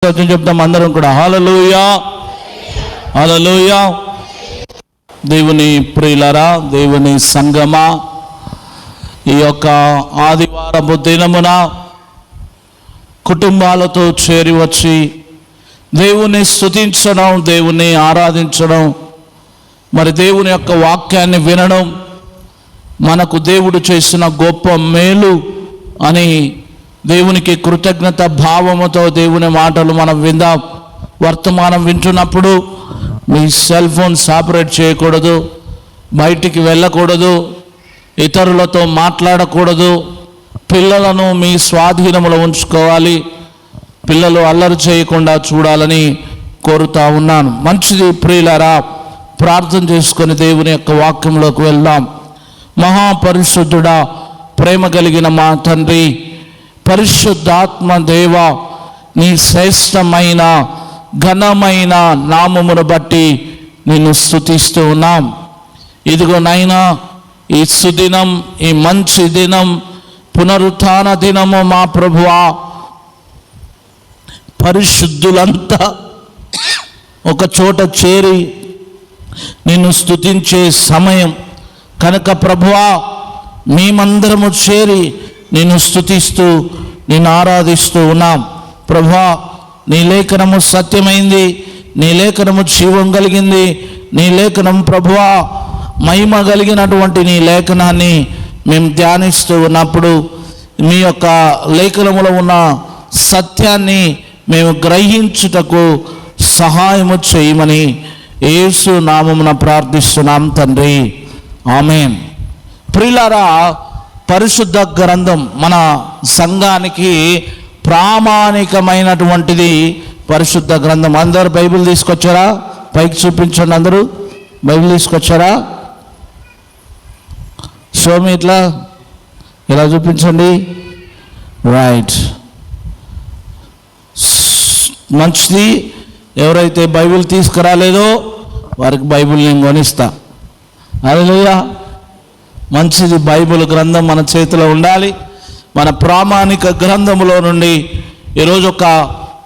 చెప్తాం అందరం కూడా. హల్లెలూయా, హల్లెలూయా. దేవుని ప్రియులారా, దేవుని సంగమా, ఈ యొక్క ఆదివారపు దినమున కుటుంబాలతో చేరి వచ్చి దేవుని స్తుతించడం, దేవుని ఆరాధించడం, మరి దేవుని యొక్క వాక్యాన్ని వినడం, మనకు దేవుడు చేసిన గొప్ప మేలు అని దేవునికి కృతజ్ఞత భావముతో దేవుని మాటలు మనం విందాం. వర్తమానం వింటున్నప్పుడు మీ సెల్ ఫోన్స్ ఆపరేట్ చేయకూడదు, బయటికి వెళ్ళకూడదు, ఇతరులతో మాట్లాడకూడదు, పిల్లలను మీ స్వాధీనంలో ఉంచుకోవాలి, పిల్లలు అల్లరి చేయకుండా చూడాలని కోరుతా ఉన్నాను. మంచిది ప్రియులారా, ప్రార్థన చేసుకొని దేవుని యొక్క వాక్యంలోకి వెళ్దాం. మహాపరిశుద్ధుడా, ప్రేమ కలిగిన మా తండ్రి, పరిశుద్ధాత్మ దేవ, నీ శ్రేష్టమైన ఘనమైన నామమును బట్టి నిన్ను స్తుతిస్తూ ఉన్నాం. ఇదిగో నైనా ఈ సుదినం, ఈ మంచి దినం, పునరుత్థాన దినము మా ప్రభువా, పరిశుద్ధులంతా ఒక చోట చేరి నిన్ను స్తుతించే సమయం కనుక ప్రభువా, మేమందరము చేరి నిన్ను స్తుతిస్తూ నిన్ను ఆరాధిస్తూ ఉన్నాం. ప్రభువా, నీ లేఖనము సత్యమైంది, నీ లేఖనము జీవం కలిగింది, నీ లేఖనం ప్రభువా మహిమ కలిగినటువంటి నీ లేఖనాన్ని మేము ధ్యానిస్తూ ఉన్నప్పుడు మీ యొక్క లేఖనములో ఉన్న సత్యాన్ని మేము గ్రహించుటకు సహాయము చేయమని యేసు నామమున ప్రార్థిస్తున్నాం తండ్రి, ఆమేన్. ప్రియులారా, పరిశుద్ధ గ్రంథం మన సంఘానికి ప్రామాణికమైనటువంటిది పరిశుద్ధ గ్రంథం. అందరూ బైబిల్ తీసుకొచ్చారా? పైకి చూపించండి. అందరూ బైబిల్ తీసుకొచ్చారా? స్వామి ఇట్లా ఇలా చూపించండి. రైట్, మంచిది. ఎవరైతే బైబిల్ తీసుకురాలేదో వారికి బైబిల్ నేను కొనిస్తా. హల్లెలూయా. మంచిది, బైబిల్ గ్రంథం మన చేతిలో ఉండాలి. మన ప్రామాణిక గ్రంథములో నుండి ఈరోజు ఒక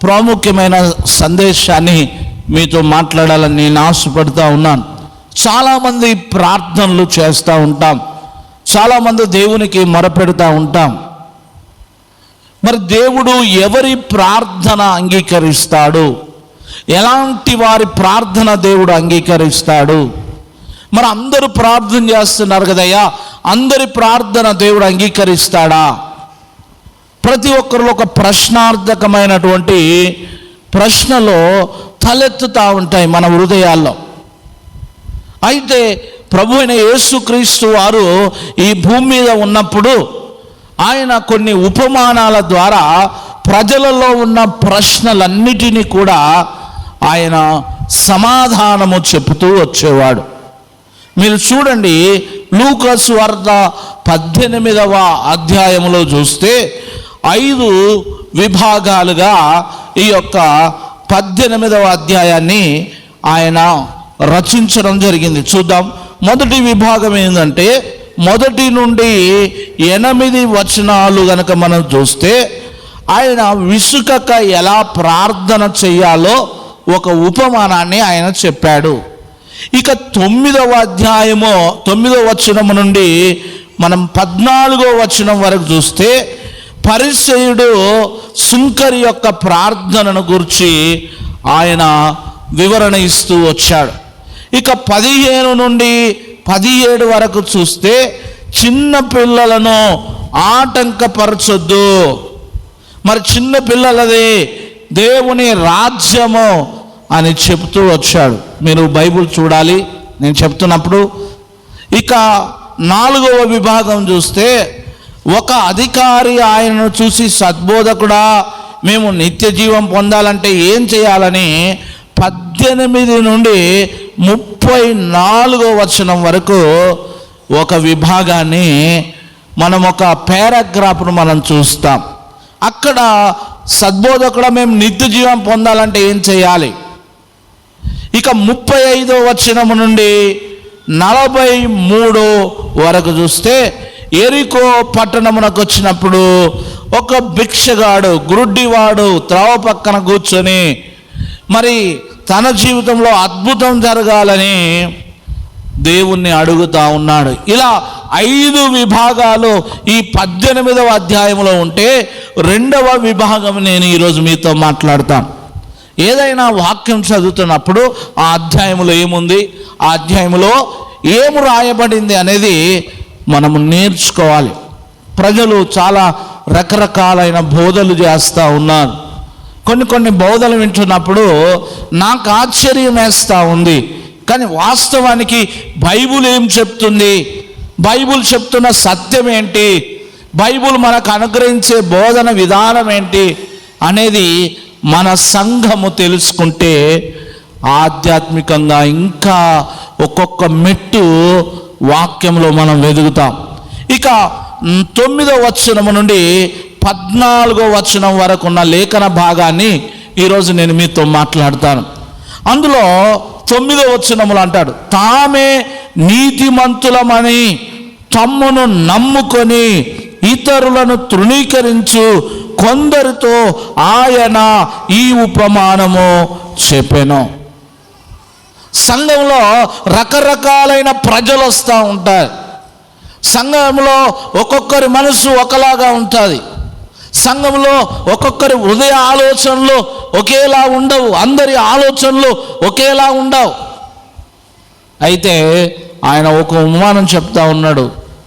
ప్రాముఖ్యమైన సందేశాన్ని మీతో మాట్లాడాలని నేను ఆశపడుతూ ఉన్నాను. చాలామంది ప్రార్థనలు చేస్తూ ఉంటాం, చాలామంది దేవునికి మొరపెడుతూ ఉంటాం. మరి దేవుడు ఎవరి ప్రార్థన అంగీకరిస్తాడు? ఎలాంటి వారి ప్రార్థన దేవుడు అంగీకరిస్తాడు? మరి అందరూ ప్రార్థన చేస్తున్నారు కదయ్యా, అందరి ప్రార్థన దేవుడు అంగీకరిస్తాడా? ప్రతి ఒక్కరిలో ఒక ప్రశ్నార్థకమైనటువంటి ప్రశ్నలు తలెత్తుతూ ఉంటాయి మన హృదయాల్లో. అయితే ప్రభు అయిన యేసుక్రీస్తు వారు ఈ భూమి మీద ఉన్నప్పుడు ఆయన కొన్ని ఉపమానాల ద్వారా ప్రజలలో ఉన్న ప్రశ్నలన్నిటినీ కూడా ఆయన సమాధానము చెబుతూ వచ్చేవాడు. మీరు చూడండి, లూకా సువార్త 18వ అధ్యాయంలో చూస్తే 5 విభాగాలుగా ఈ యొక్క 18వ అధ్యాయాన్ని ఆయన రచించడం జరిగింది. చూద్దాం. మొదటి విభాగం ఏంటంటే 1 నుండి 8 వచనాలు గనక మనం చూస్తే ఆయన విసుకక ఎలా ప్రార్థన చేయాలో ఒక ఉపమానాన్ని ఆయన చెప్పాడు. ఇక 9వ అధ్యాయము 9వ వచనం నుండి మనం 14వ వచనం వరకు చూస్తే పరిసయ్యుడు సుంకరి యొక్క ప్రార్థనను గురించి ఆయన వివరణ ఇస్తూ వచ్చాడు. ఇక 15 నుండి 17 వరకు చూస్తే చిన్న పిల్లలను ఆటంకపరచొద్దు, మరి చిన్న పిల్లలది దేవుని రాజ్యము అని చెప్తూ వచ్చాడు. మీరు బైబిల్ చూడాలి నేను చెప్తున్నప్పుడు. ఇక 4వ విభాగం చూస్తే ఒక అధికారి ఆయనను చూసి, సద్బోధకుడా, మేము నిత్య జీవం పొందాలంటే ఏం చేయాలని 18 నుండి 34వ వచనం వరకు ఒక విభాగాన్ని మనం ఒక పారాగ్రాఫ్ను మనం చూస్తాం. అక్కడ సద్బోధకుడా, మేము నిత్య జీవం పొందాలంటే ఏం చేయాలి? ఇక 35వ వచనం నుండి 43 వరకు చూస్తే ఎరికో పట్టణమునకు వచ్చినప్పుడు ఒక భిక్షగాడు, గురుడ్డివాడు త్రోవ పక్కన కూర్చొని మరి తన జీవితంలో అద్భుతం జరగాలని దేవుణ్ణి అడుగుతా ఉన్నాడు. ఇలా 5 విభాగాలు ఈ 18వ అధ్యాయంలో ఉంటే 2వ విభాగం నేను ఈరోజు మీతో మాట్లాడతాను. ఏదైనా వాక్యం చదువుతున్నప్పుడు ఆ అధ్యాయంలో ఏముంది, ఆ అధ్యాయంలో ఏం రాయబడింది అనేది మనము నేర్చుకోవాలి. ప్రజలు చాలా రకరకాలైన బోధలు చేస్తూ ఉన్నారు. కొన్ని బోధలు వింటున్నప్పుడు నాకు ఆశ్చర్యం వేస్తూ ఉంది. కానీ వాస్తవానికి బైబుల్ ఏం చెప్తుంది, బైబుల్ చెప్తున్న సత్యం ఏంటి, బైబుల్ మనకు అనుగ్రహించే బోధన విధానం ఏంటి అనేది మన సంఘము తెలుసుకుంటే ఆధ్యాత్మికంగా ఇంకా ఒక్కొక్క మెట్టు వాక్యంలో మనం వెదుగుతాం. ఇక 9వ వచనం నుండి 14వ వచనం వరకు ఉన్న లేఖన భాగాన్ని ఈరోజు నేను మీతో మాట్లాడతాను. అందులో 9వ వచనములు అంటాడు, తామే నీతిమంతులమని తమ్మును నమ్ముకొని ఇతరులను తృణీకరించు కొందరితో ఆయన ఈ ఉపమానము చెప్పెను. సంఘంలో రకరకాలైన ప్రజలు వస్తూ ఉంటారు. సంఘంలో ఒక్కొక్కరి మనసు ఒకలాగా ఉంటుంది. సంఘంలో ఒక్కొక్కరి హృదయ ఆలోచనలు ఒకేలా ఉండవు. అందరి ఆలోచనలు ఒకేలా ఉండవు. అయితే ఆయన ఒక ఉపమానం చెప్తా ఉన్నాడు.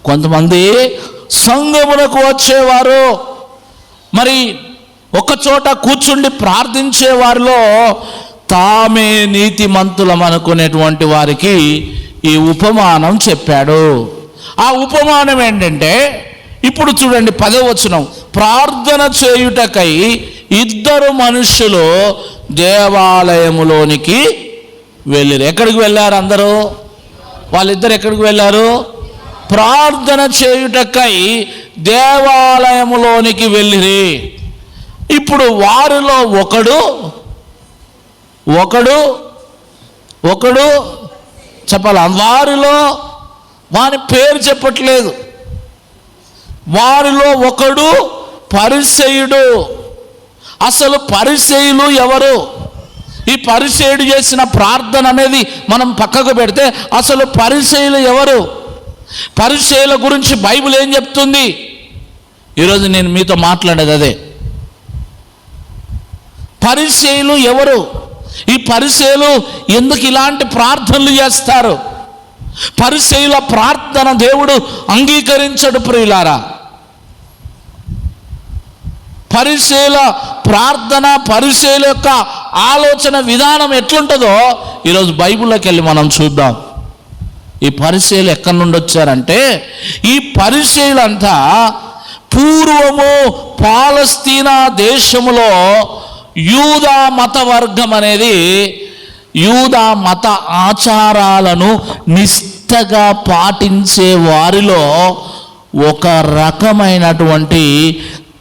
కొంతమంది సంఘమునకు వచ్చేవారు, మరి ఒక చోట కూర్చుండి ప్రార్థించే వారిలో తామే నీతిమంతులం అనుకునేటువంటి వారికి ఈ ఉపమానం చెప్పాడు. ఆ ఉపమానం ఏంటంటే, ఇప్పుడు చూడండి 10వ వచనం, ప్రార్థన చేయుటకై 2 మనుష్యులు దేవాలయములోనికి వెళ్ళారు. ఎక్కడికి వెళ్ళారు అందరూ? వాళ్ళిద్దరు ఎక్కడికి వెళ్ళారు? ప్రార్థన చేయుటకై దేవాలయములోనికి వెళ్ళిరి. ఇప్పుడు వారిలో ఒకడు చెప్పాల, వారిలో వాని పేరు చెప్పట్లేదు, వారిలో ఒకడు పరిసయ్యుడు. అసలు పరిసయ్యులు ఎవరు? ఈ పరిసయ్యుడు చేసిన ప్రార్థన అనేది మనం పక్కకు పెడితే అసలు పరిసయ్యులు ఎవరు? పరిసయ్యుల గురించి బైబిల్ ఏం చెప్తుంది? ఈరోజు నేను మీతో మాట్లాడేది అదే. పరిసయ్యులు ఎవరు? ఈ పరిసయ్యులు ఎందుకు ఇలాంటి ప్రార్థనలు చేస్తారు? పరిసయ్యుల ప్రార్థన దేవుడు అంగీకరించడు ప్రియులారా. పరిసయ్యుల ప్రార్థన, పరిసయ్యుల యొక్క ఆలోచన విధానం ఎట్లుంటుందో ఈరోజు బైబిల్లోకి వెళ్ళి మనం చూద్దాం. ఈ పరిసయ్యులు ఎక్కడి నుండి వచ్చారంటే, ఈ పరిసయ్యులంతా పూర్వము పాలస్తీనా దేశములో యూదా మత వర్గం అనేది యూదా మత ఆచారాలను నిష్ఠగా పాటించే వారిలో ఒక రకమైనటువంటి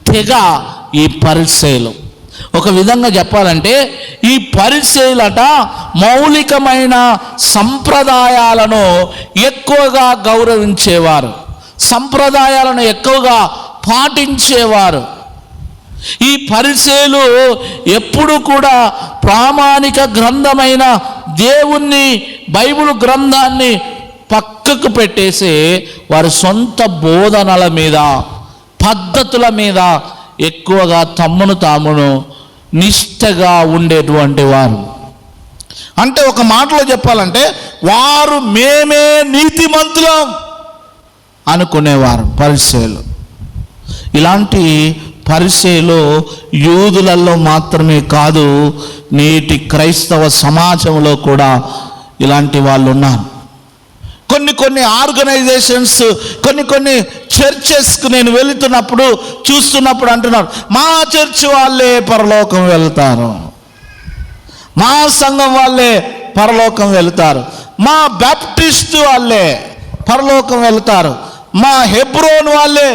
తెగ ఈ పరిసయ్యులు. ఒక విధంగా చెప్పాలంటే ఈ పరిసయ్యులట మౌలికమైన సంప్రదాయాలను ఎక్కువగా గౌరవించేవారు, సంప్రదాయాలను ఎక్కువగా పాటించేవారు. ఈ పరిసయ్యులు ఎప్పుడు కూడా ప్రామాణిక గ్రంథమైన దేవుణ్ణి, బైబిల్ గ్రంథాన్ని పక్కకు పెట్టేసి వారి సొంత బోధనల మీద, పద్ధతుల మీద ఎక్కువగా తమ్మును తామును నిష్ఠగా ఉండేటువంటి వారు. అంటే ఒక మాటలో చెప్పాలంటే వారు మేమే నీతిమంతులం అనుకునేవారు పరిసయ్యులు. ఇలాంటి పరిసయ్యులు యూదులలో మాత్రమే కాదు, నేటి క్రైస్తవ సమాజంలో కూడా ఇలాంటి వాళ్ళు ఉన్నారు. కొన్ని ఆర్గనైజేషన్స్, కొన్ని చర్చెస్కి నేను వెళుతున్నప్పుడు చూస్తున్నప్పుడు అంటున్నారు, మా చర్చ్ వాళ్ళే పరలోకం వెళ్తారు, మా సంఘం వాళ్ళే పరలోకం వెళ్తారు, మా బాప్టిస్ట్ వాళ్ళే పరలోకం వెళ్తారు, మా హెబ్రోన్ వాళ్ళే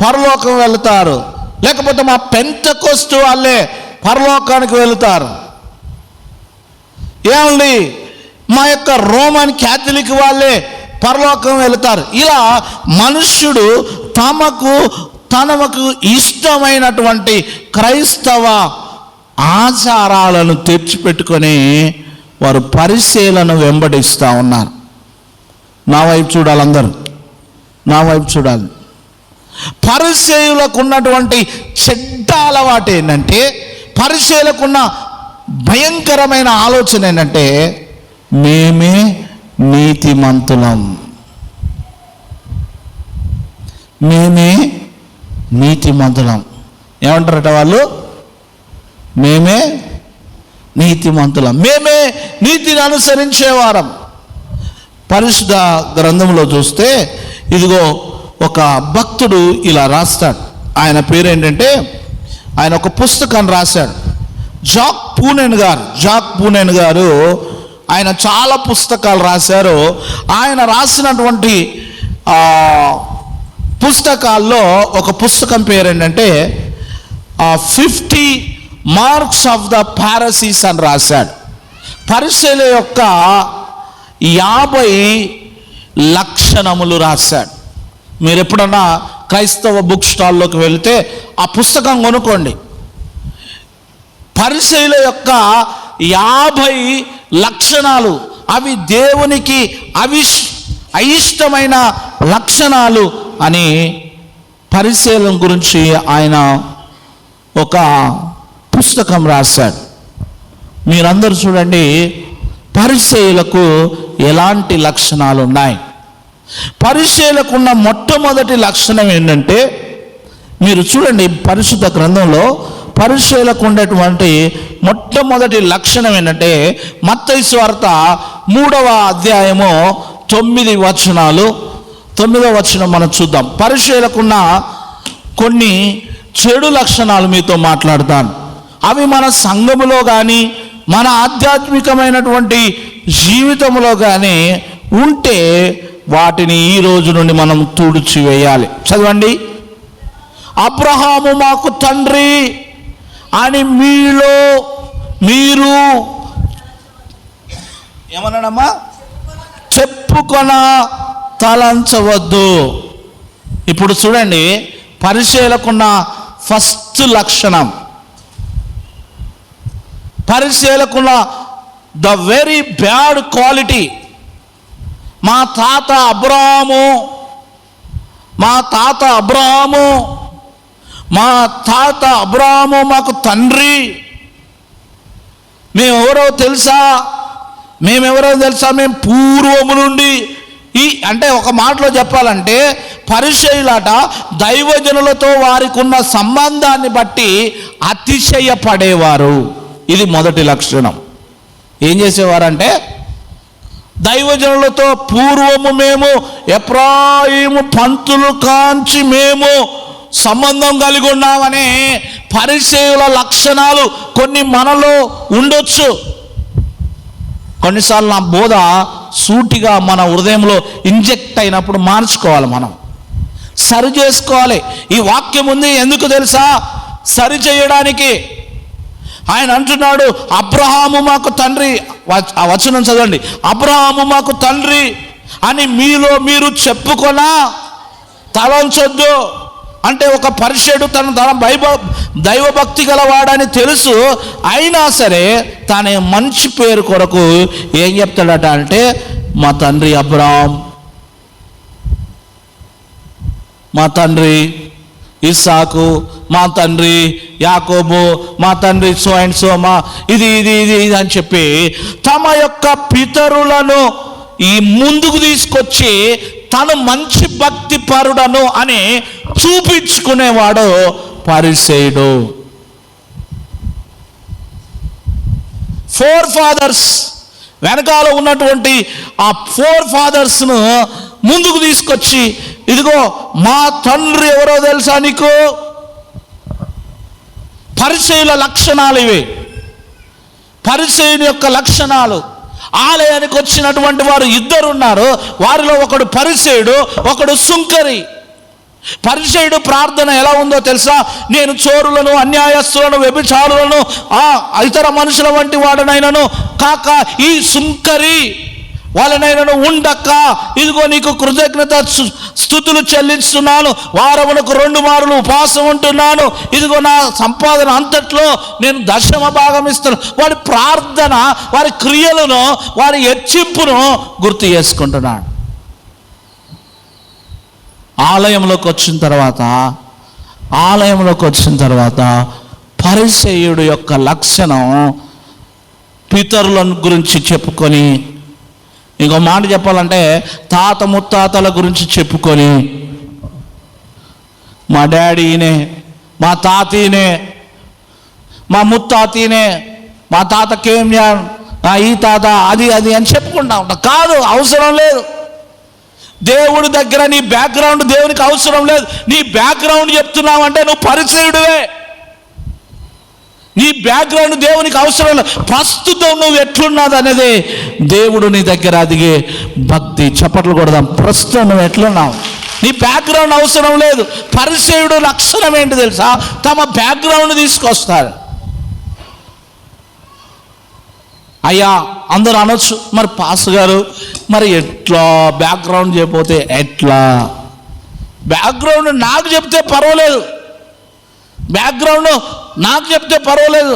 పరలోకం వెళ్తారు, లేకపోతే మా పెంతెకోస్తు వాళ్ళే పరలోకానికి వెళ్తారు, ఏమండి మా యొక్క రోమన్ క్యాథలిక్ వాళ్ళే పరలోకం వెళతారు. ఇలా మనుష్యుడు తమకు తనకు ఇష్టమైనటువంటి క్రైస్తవ ఆచారాలను తెచ్చిపెట్టుకొని వారు పరిచయులను వెంబడిస్తూ ఉన్నారు. నా వైపు చూడాలి, అందరూ నా వైపు చూడాలి. పరిచయులకు ఉన్నటువంటి చెడ్డ అలవాటు ఏంటంటే, పరిచయులకున్న భయంకరమైన ఆలోచన ఏంటంటే, మేమే నీతిమంతులం, మేమే నీతిమంతులం. ఏమంటారట వాళ్ళు? మేమే నీతిమంతులం, మేమే నీతిని అనుసరించేవారం. పరిశుద్ధ గ్రంథంలో చూస్తే ఇదిగో ఒక భక్తుడు ఇలా రాస్తాడు. ఆయన పేరు ఏంటంటే, ఆయన ఒక పుస్తకాన్ని రాశాడు. జాక్ పూనెన్ గారు ఆయన చాలా పుస్తకాలు రాశారు. ఆయన రాసినటువంటి పుస్తకాల్లో ఒక పుస్తకం పేరు ఏంటంటే 50 మార్క్స్ ఆఫ్ ద ఫారిసీస్ అని రాశాడు. పరిసయ్యుల యొక్క 50 లక్షణములు రాశాడు. మీరు ఎప్పుడన్నా క్రైస్తవ బుక్ స్టాల్లోకి వెళితే ఆ పుస్తకం కొనుక్కోండి. పరిసయ్యుల యొక్క 50 లక్షణాలు, అవి దేవునికి అయిష్టమైన లక్షణాలు అని పరిసయ్యుల గురించి ఆయన ఒక పుస్తకం రాశాడు. మీరందరూ చూడండి, పరిసయ్యులకు ఎలాంటి లక్షణాలు ఉన్నాయి. పరిసయ్యులకు ఉన్న మొట్టమొదటి లక్షణం ఏంటంటే, మీరు చూడండి పరిశుద్ధ గ్రంథంలో పరిసయ్యులకు ఉండేటువంటి మొట్టమొదటి లక్షణం ఏంటంటే, మత్తయి సువార్త 3వ అధ్యాయము 9 వచనాలు, 9వ వచనం మనం చూద్దాం. పరిసయ్యులకున్న కొన్ని చెడు లక్షణాలు మీతో మాట్లాడతాను. అవి మన సంఘములో కానీ మన ఆధ్యాత్మికమైనటువంటి జీవితంలో కానీ ఉంటే వాటిని ఈ రోజు నుండి మనం తుడిచివేయాలి. చదవండి. అబ్రహాము మాకు తండ్రి అని మీరు ఏమన్నాడమ్మా? చెప్పుకొన తలంచవద్దు. ఇప్పుడు చూడండి, పరిచయులకున్న ఫస్ట్ లక్షణం, పరిచయులకున్న ద వెరీ బ్యాడ్ క్వాలిటీ, మా తాత అబ్రహాము మాకు తండ్రి. మేమెవరో తెలుసా? మేము పూర్వము నుండి అంటే ఒక మాటలో చెప్పాలంటే పరిచయులట దైవజనులతో వారికి ఉన్న సంబంధాన్ని బట్టి అతిశయపడేవారు. ఇది మొదటి లక్షణం. ఏం చేసేవారంటే, దైవజనులతో పూర్వము మేము ఎఫ్రాయిము పంతులు కాంచి మేము సంబంధం కలిగి ఉన్నామనే పరిచయుల లక్షణాలు కొన్ని మనలో ఉండొచ్చు. కొన్నిసార్లు నా బోధ సూటిగా మన హృదయంలో ఇంజెక్ట్ అయినప్పుడు మార్చుకోవాలి, మనం సరి చేసుకోవాలి. ఈ వాక్యం ఉంది ఎందుకు తెలుసా? సరి చేయడానికి. ఆయన అంటున్నాడు, అబ్రహాము మాకు తండ్రి. ఆ వచనం చదవండి. అబ్రహాము మాకు తండ్రి అని మీలో మీరు చెప్పుకొనా తలంచొద్దు. అంటే ఒక పరిచయుడు తన దైవభక్తి గలవాడని తెలుసు, అయినా సరే తన మంచి పేరు కొరకు ఏం చెప్తాడట అంటే, మా తండ్రి అబ్రహాం, మా తండ్రి ఇస్సాకు, మా తండ్రి యాకోబు, మా తండ్రి సో అండ్ సో, మా ఇది అని చెప్పి తమ యొక్క పితరులను ఈ ముందుకు తీసుకొచ్చి తను మంచి భక్తి పరుడను అని చూపించుకునేవాడు పరిసయుడు. ఫోర్ ఫాదర్స్ వెనకాల ఉన్నటువంటి ఆ 4 ఫాదర్స్ను ముందుకు తీసుకొచ్చి, ఇదిగో మా తండ్రి ఎవరో తెలుసా నీకు? పరిచయుల లక్షణాలు ఇవి. పరిచయుని యొక్క లక్షణాలు. ఆలయానికి వచ్చినటువంటి వారు 2 ఉన్నారు. వారిలో ఒకడు పరిచయుడు, ఒకడు సుంకరి. పరిచయుడు ప్రార్థన ఎలా ఉందో తెలుసా? నేను చోరులను, అన్యాయస్తులను, వ్యభిచారులను, ఇతర మనుషుల వంటి వాడనైనను కాక ఈ సుంకరి వాళ్ళనైనా ఉండక్క, ఇదిగో నీకు కృతజ్ఞత స్తుతులు చెల్లిస్తున్నాను, వారమునకు 2 మార్లు ఉపవాసం ఉంటున్నాను, ఇదిగో నా సంపాదన అంతట్లో నేను దశమ భాగం ఇస్తాను. వారి ప్రార్థన, వారి క్రియలను, వారి హెచ్చింపును గుర్తు చేసుకుంటున్నాడు. ఆలయంలోకి వచ్చిన తర్వాత పరిసయ్యుడు యొక్క లక్షణం పితరుల గురించి చెప్పుకొని, ఇంకో మాట చెప్పాలంటే తాత ముత్తాతల గురించి చెప్పుకొని, మా డాడీనే, మా తాతీనే, మా ముత్తాతీనే, మా తాతకేం ఈ తాత అది అని చెప్పుకుంటా ఉంటా. కాదు, అవసరం లేదు. దేవుడి దగ్గర నీ బ్యాక్గ్రౌండ్ దేవునికి అవసరం లేదు. నీ బ్యాక్గ్రౌండ్ చెప్తున్నావంటే నువ్వు పరిచయుడివే. నీ బ్యాక్గ్రౌండ్ దేవునికి అవసరం లేదు. ప్రస్తుతం నువ్వు ఎట్లున్నది అనేది దేవుడు నీ దగ్గర అదిగే భక్తి. చప్పట్లు కొడదాం. ప్రస్తుతం నువ్వు ఎట్లున్నావు, నీ బ్యాక్గ్రౌండ్ అవసరం లేదు. పరిచయుడు లక్షణం ఏంటి తెలుసా? తమ బ్యాక్గ్రౌండ్ తీసుకొస్తారు. అయ్యా అందరూ అనొచ్చు, మరి పాస్ గారు మరి ఎట్లా బ్యాక్గ్రౌండ్ చెప్పితే ఎట్లా? బ్యాక్గ్రౌండ్ నాకు చెప్తే పర్వాలేదు, బ్యాక్గ్రౌండ్ నాకు చెప్తే పర్వాలేదు,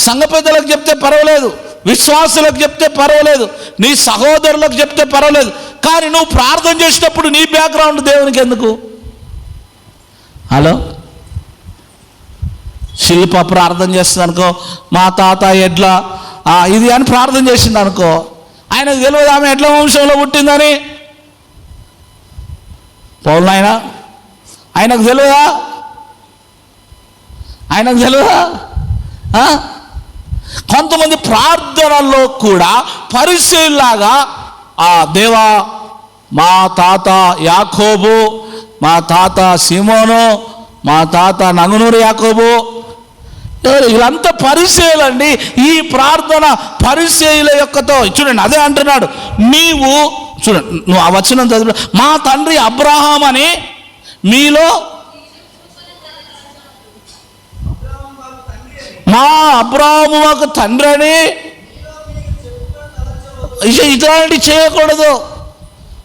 సంఘ పెద్దలకు చెప్తే పర్వాలేదు, విశ్వాసులకు చెప్తే పర్వాలేదు, నీ సహోదరులకు చెప్తే పర్వాలేదు. కానీ నువ్వు ప్రార్థన చేసేటప్పుడు నీ బ్యాక్గ్రౌండ్ దేవునికి ఎందుకు? హలో, శిల్ప ప్రార్థన చేస్తుంది అనుకో, మా తాత ఎడ్ల ఇది అని ప్రార్థన చేసింది అనుకో, ఆయనకు తెలియదు ఆమె ఎడ్ల వంశంలో పుట్టిందని. పౌలు ఆయనకు తెలియదా? కొంతమంది ప్రార్థనల్లో కూడా పరిశీలిలాగా దేవా మా తాత యాకోబు, మా తాత సీమోను, మా తాత నంగునూరు యాకోబు, వీళ్ళంతా పరిచయులండి. ఈ ప్రార్థన పరిచయుల యొక్కతో చూడండి. అదే అంటున్నాడు, నీవు చూడండి, నువ్వు ఆ వచనం చదువు, మా తండ్రి అబ్రహాం అని మీలో, మా అబ్రహాము మాకు తండ్రి అని ఇట్లాంటి చేయకూడదు.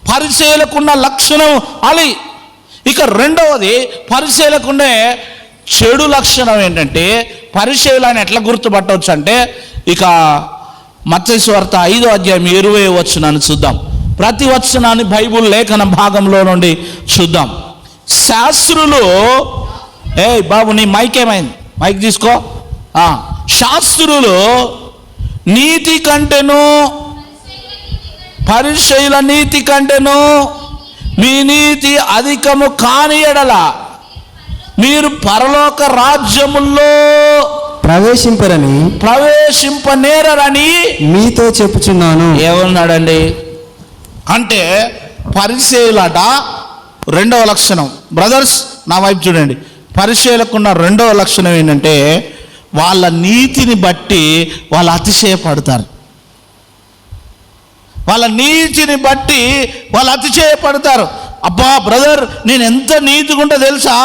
పరిచయులకున్న లక్షణం అది. ఇక రెండవది, పరిచయులకుండే చెడు లక్షణం ఏంటంటే, పరిచయులను ఎట్లా గుర్తుపట్టవచ్చు అంటే, ఇక మత్తయి సువార్త 5వ అధ్యాయం 20వ వచనాన్ని చూద్దాం. ప్రతి వచనాన్ని బైబిల్ లేఖన భాగంలో నుండి చూద్దాం. శాస్త్రులు, బాబు నీ మైక్ ఏమైంది? మైక్ తీసుకో. శాస్త్రులు నీతి కంటేను, పరిచయుల నీతి కంటేను మీ నీతి అధికము కాని ఎడల మీరు పరలోక రాజ్యముల్లో ప్రవేశింపనేరని మీతో చెప్పుచున్నాను. ఏమన్నాడండి అంటే, పరిచయులట రెండవ లక్షణం. బ్రదర్స్ నా వైపు చూడండి. పరిచయులకున్న రెండవ లక్షణం ఏంటంటే, వాళ్ళ నీతిని బట్టి వాళ్ళు అతిశయపడతారు. వాళ్ళ నీతిని బట్టి వాళ్ళు అతిశయపడతారు. అబ్బా బ్రదర్, నేను ఎంత నీతిగా ఉంటా తెలుసా?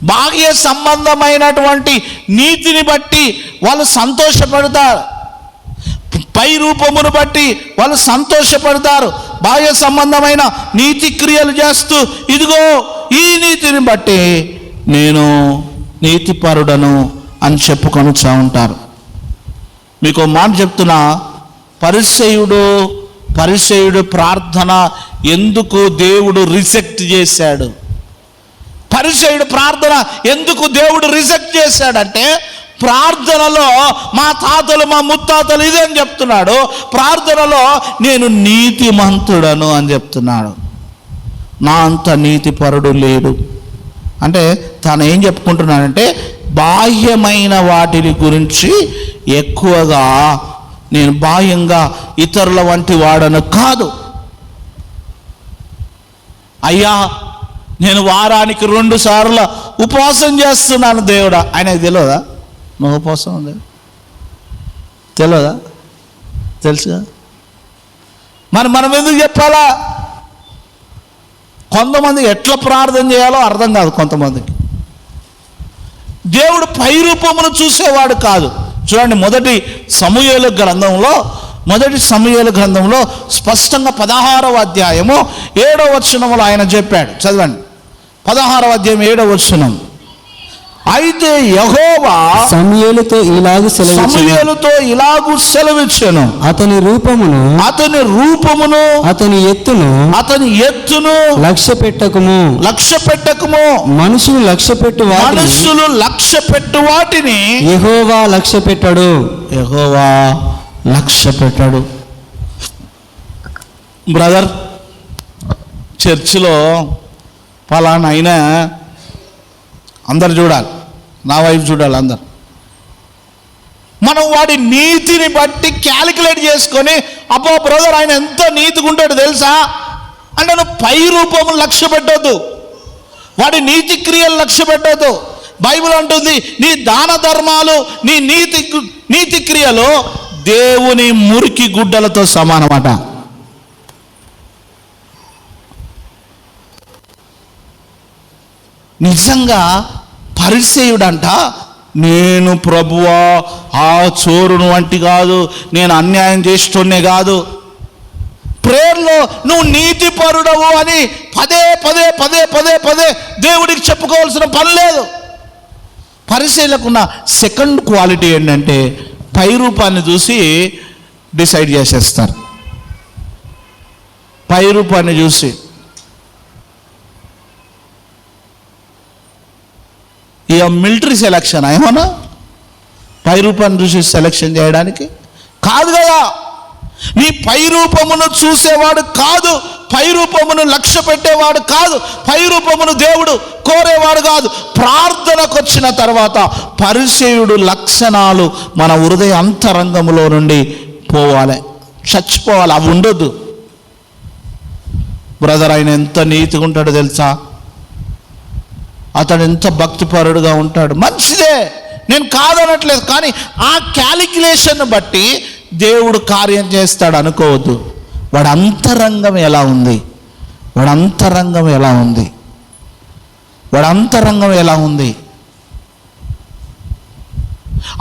బాహ్య సంబంధమైనటువంటి నీతిని బట్టి వాళ్ళు సంతోషపడతారు. పై రూపమును బట్టి వాళ్ళు సంతోషపడతారు. బాహ్య సంబంధమైన నీతి క్రియలు చేస్తూ, ఇదిగో ఈ నీతిని బట్టి నేను నీతిపరుడను అని చెప్పుకొనుచూ ఉంటారు. మీకు మాట చెప్తున్నా, పరిసయ్యుడు ప్రార్థన ఎందుకు దేవుడు రిజెక్ట్ చేశాడు? పరిసయ్యుడు ప్రార్థన ఎందుకు దేవుడు రిజెక్ట్ చేశాడంటే, ప్రార్థనలో మా తాతలు మా ముత్తాతలు ఇదేం చెప్తున్నాడు, ప్రార్థనలో నేను నీతిమంతుడను అని చెప్తున్నాడు. నా అంత నీతిపరుడు లేడు అంటే తాను ఏం చెప్పుకుంటున్నాడంటే, బాహ్యమైన వాటిని గురించి ఎక్కువగా నేను బాహ్యంగా ఇతరుల వంటి వాడను కాదు. అయ్యా నేను వారానికి 2 సార్లు ఉపవాసం చేస్తున్నాను దేవుడా, ఆయనకు తెలియదా నువ్వు ఉపవాసం ఉంది? తెలియదా? తెలుసుగా. మరి మనం ఎందుకు చెప్పాలా? కొంతమంది ఎట్లా ప్రార్థన చేయాలో అర్థం కాదు. కొంతమందికి దేవుడు పై రూపమును చూసేవాడు కాదు. చూడండి, మొదటి సమూయేలు గ్రంథంలో మొదటి సమూయేలు గ్రంథంలో స్పష్టంగా 16వ అధ్యాయము 7వ వచనములో ఆయన చెప్పాడు. చదవండి. 16వ అధ్యాయం 7వ వచనం. అయితే యెహోవా సమూయేలుతో ఇలాగు సెలవిచ్చెను, అతని రూపమును అతని ఎత్తును లక్ష్య పెట్టకుము. మనుషులు లక్ష్య పెట్టు వాటిని యెహోవా లక్ష్య పెట్టడు. బ్రదర్, చర్చిలో ఫలానా అయినా అందరు చూడాలి, నా వైపు చూడాలి అందరు. మనం వాడి నీతిని బట్టి క్యాలిక్యులేట్ చేసుకొని, అబ్బో బ్రదర్ ఆయన ఎంత నీతిగా ఉంటాడు తెలుసా అంటే, నువ్వు పై రూపమును లక్ష్య పెట్టొద్దు, వాడి నీతి క్రియలు లక్ష్య పెట్టొద్దు. బైబిల్ అంటుంది, నీ దాన ధర్మాలు, నీ నీతి క్రియలు దేవుని మురికి గుడ్డలతో సమానమాట. నిజంగా పరిసయ్యుడంట, నేను ప్రభువా ఆ చోరును వంటి కాదు, నేను అన్యాయం చేస్తూనే కాదు, ప్రేయర్లో నువ్వు నీతి పరుడవు అని పదే దేవుడికి చెప్పుకోవాల్సిన పని లేదు. పరిసయ్యులకున్న సెకండ్ క్వాలిటీ ఏంటంటే, పై రూపాన్ని చూసి డిసైడ్ చేసేస్తారు. పై రూపాన్ని చూసి ఇక మిలిటరీ సెలక్షన్ ఏమన్నా పై రూపాన్ని చూసి సెలక్షన్ చేయడానికి కాదు కదా. నీ పై రూపమును చూసేవాడు కాదు, పై రూపమును లక్ష్య పెట్టేవాడు కాదు, పై రూపమును దేవుడు కోరేవాడు కాదు. ప్రార్థనకు వచ్చిన తర్వాత పరిసయ్యుడు లక్షణాలు మన హృదయ అంతరంగంలో నుండి పోవాలి, చచ్చిపోవాలి, అవి ఉండొద్దు. బ్రదర్ ఆయన ఎంత నీతిగా ఉంటాడో తెలుసా, అతడు ఎంత భక్తిపరుడుగా ఉంటాడు, మంచిదే, నేను కాదనట్లేదు. కానీ ఆ క్యాలిక్యులేషన్ బట్టి దేవుడు కార్యం చేస్తాడు అనుకోవద్దు. వాడి అంతరంగం ఎలా ఉంది, వాడి అంతరంగం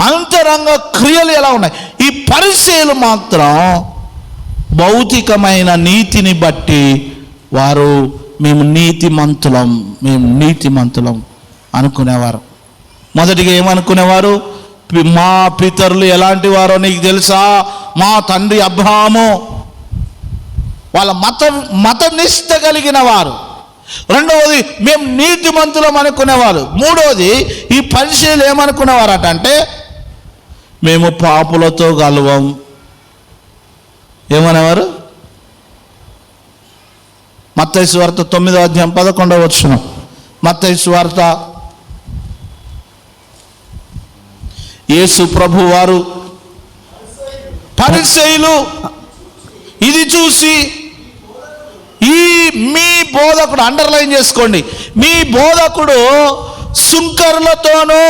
అంతరంగ క్రియలు ఎలా ఉన్నాయి. ఈ పరిసయ్యులు మాత్రం భౌతికమైన నీతిని బట్టి వారు మేము నీతిమంతులం అనుకునేవారు. మొదటిగా ఏమనుకునేవారు, మా పితరులు ఎలాంటి వారో నీకు తెలుసా, మా తండ్రి అబ్రహాము వాళ్ళ మత నిష్ఠ కలిగిన వారు. రెండవది మేము నీతిమంతులం అనుకునేవారు. మూడవది ఈ పరిసయ్యులు ఏమనుకునేవారట అంటే, మేము పాపులతో కలవం. ఏమనేవారు? మత్తయి సువార్త 9వ అధ్యాయం 11వ వచనం. మత్తయి సువార్త, యేసు ప్రభు వారు పరిసయ్యులు ఇది చూసి, ఈ మీ బోధకుడు, అండర్లైన్ చేసుకోండి, మీ బోధకుడు సుంకరులతోనూ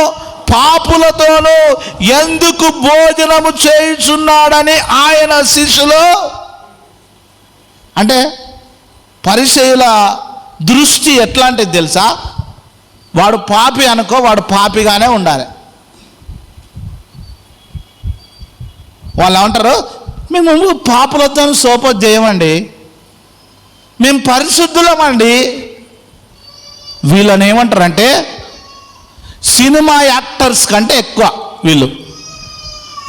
పాపులతోనూ ఎందుకు భోజనము చేయుచున్నాడని ఆయన శిష్యులు. అంటే పరిసయ్యుల దృష్టి ఎట్లాంటిది తెలుసా, వాడు పాపి అనుకో, వాడు పాపిగానే ఉండాలి. వాళ్ళు ఏమంటారు, మేము పాపులతో సోపత్ చేయమండి, మేము పరిశుద్ధులమండి. వీళ్ళని ఏమంటారంటే సినిమా యాక్టర్స్ కంటే ఎక్కువ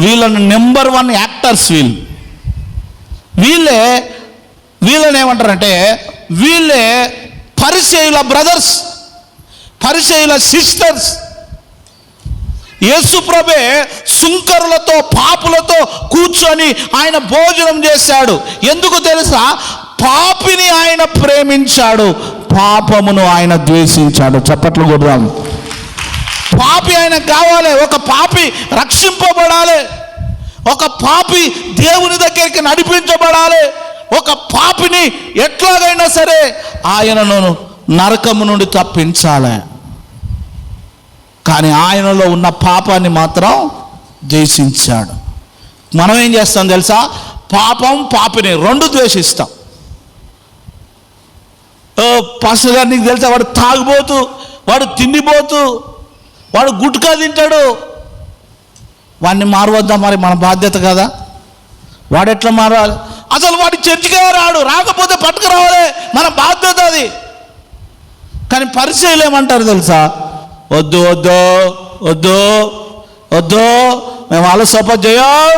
వీళ్ళని నెంబర్ 1 యాక్టర్స్ వీళ్ళని ఏమంటారంటే, వీళ్ళే పరిసయ్యుల బ్రదర్స్, పరిసయ్యుల సిస్టర్స్. యేసు ప్రభే సుంకరులతో పాపులతో కూర్చొని ఆయన భోజనం చేశాడు. ఎందుకు తెలుసా, పాపిని ఆయన ప్రేమించాడు, పాపమును ఆయన ద్వేషించాడు. చప్పట్లు కొడదాం. పాపి ఆయన కావాలి, ఒక పాపి రక్షింపబడాలి, ఒక పాపి దేవుని దగ్గరికి నడిపించబడాలి, ఒక పాపిని ఎట్లాగైనా సరే ఆయనను నరకము నుండి తప్పించాలి. కానీ ఆయనలో ఉన్న పాపాన్ని మాత్రం ద్వేషించాడు. మనం ఏం చేస్తాం తెలుసా, పాపిని రెండు ద్వేషిస్తాం. పాస్టర్ గారు నీకు తెలుసా, వాడు తాగుబోతు, వాడు తిండిపోతూ, వాడు గుట్కా తింటాడు, వాడిని మారవద్దా? మరి మన బాధ్యత కదా. వాడు ఎట్లా మారాలి? అసలు వాడి చర్చికే రాడు, రాకపోతే పట్టుకురావాలి, మన బాధ్యత అది. కానీ పరిచయులు ఏమంటారు తెలుసా? వద్దు వద్దు వద్దు వద్దు, మేము వాళ్ళు సపోర్ట్ చేయం.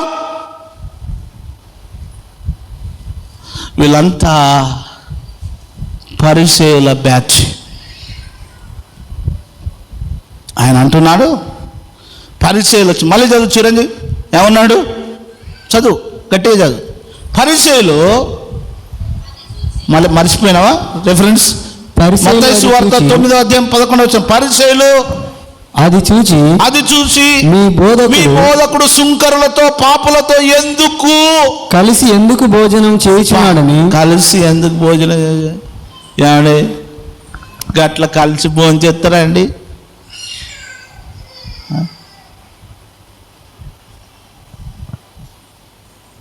వీళ్ళంతా పరిచయుల బ్యాచ్. ఆయన అంటున్నాడు పరిచయులు వచ్చి, మళ్ళీ చదువు చిరంజీవి ఏమన్నాడు? చదువు, గట్టిగా చదువు. పరిచయులు, మళ్ళీ మర్చిపోయినావా రెఫరెన్స్? మత్తయి సువార్త 9వ అధ్యాయం 11వ వచనం. పరిచయులు అది చూచి మీ బోధకుడు సుంకరులతో పాపులతో ఎందుకు భోజనం చేయుచున్నాడని. కలిసి ఎందుకు భోజనం ఏమండి? గట్ల కలిసి భోజనం చేస్తారా అండి?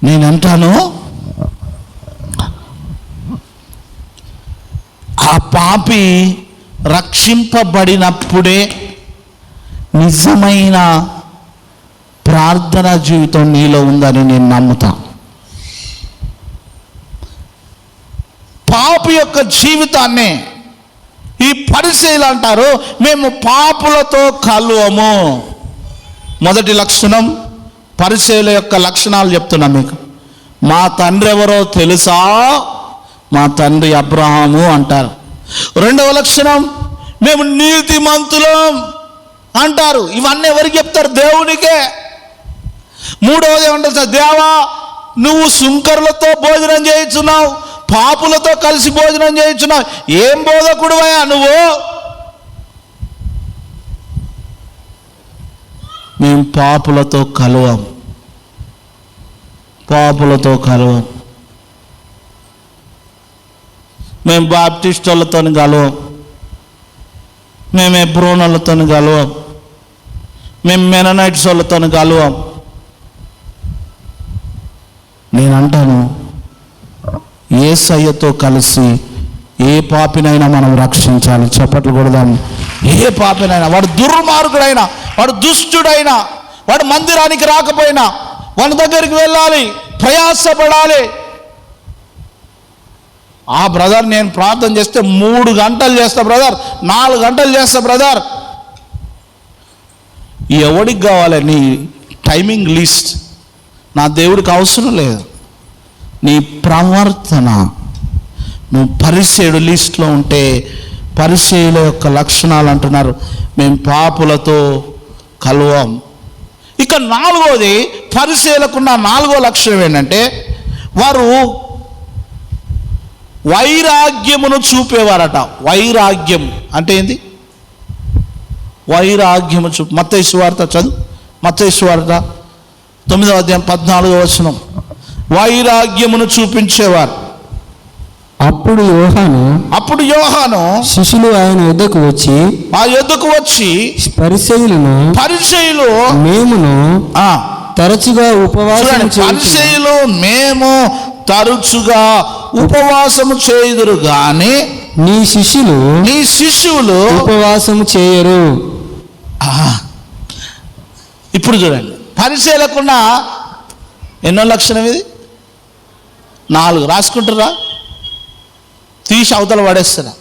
నేనంటాను, ఆ పాపి రక్షింపబడినప్పుడే నిజమైన ప్రార్థనా జీవితం నీలో ఉందని నేను నమ్ముతా. పాపి యొక్క జీవితాన్నే ఈ పరిచయులు అంటారు, మేము పాపులతో కలువము. మొదటి లక్షణం, పరిచయుల యొక్క లక్షణాలు చెప్తున్నా మీకు. మా తండ్రి ఎవరో తెలుసా? మా తండ్రి అబ్రహాము అంటారు. రెండవ లక్షణం, మేము నీతిమంతులం అంటారు. ఇవన్నీ ఎవరికి చెప్తారు? దేవునికే. మూడవది ఏమంటారు? దేవా, నువ్వు సుంకరులతో భోజనం చేయించున్నావు, పాపులతో కలిసి భోజనం చేయించున్నావు, ఏం బోధకుడువయ్యా నువ్వు? మేము పాపులతో కలవం, పాపులతో కలవం. మేము బాప్టిస్టులతో కలవం, మేము ఎబ్రోనులతో కలవం, మేము మెననైట్స్ వాళ్ళతో కలవం. నేనంటాను, యేసయ్యతో కలిసి ఏ పాపినైనా మనం రక్షించాలి. చప్పట్లు కొడదాం. ఏ పాపినైనా, వాడు దుర్మార్గుడైనా, వాడు దుష్టుడైనా, వాడు మందిరానికి రాకపోయినా వాడి దగ్గరికి వెళ్ళాలి, ప్రయాసపడాలి. ఆ బ్రదర్, నేను ప్రార్థన చేస్తే 3 గంటలు చేస్తా బ్రదర్, 4 గంటలు చేస్తా బ్రదర్. ఎవడికి కావాలి నీ టైమింగ్ లిస్ట్? నా దేవుడికి అవసరం లేదు. నీ ప్రవర్తన, నువ్వు పరిచయుడు లిస్ట్లో ఉంటే, పరిచయుల యొక్క లక్షణాలు అంటున్నారు, మేము పాపులతో కలవం. ఇక 4వది, పరిచయులకున్న 4వ లక్షణం ఏంటంటే, వారు వైరాగ్యమును చూపేవారట. వైరాగ్యం అంటే ఏంది? వైరాగ్యము మత్తయి సువార్త చదువు. మత్తయి సువార్త 9వ అధ్యాయం 14వ వచనం. వైరాగ్యమును చూపించేవారు. అప్పుడు యోహాను శిష్యులు ఆయన యొద్దకు వచ్చి పరిచయులు మేమును తరచుగా ఉపవాసము చేయుదురు గాని నీ శిష్యులు ఉపవాసము చేయరు. ఇప్పుడు చూడండి, పరిచయులకున్న ఎన్నో లక్షణం ఇది? 4 రాసుకుంటారా? తీసి అవతల పడేస్తారా?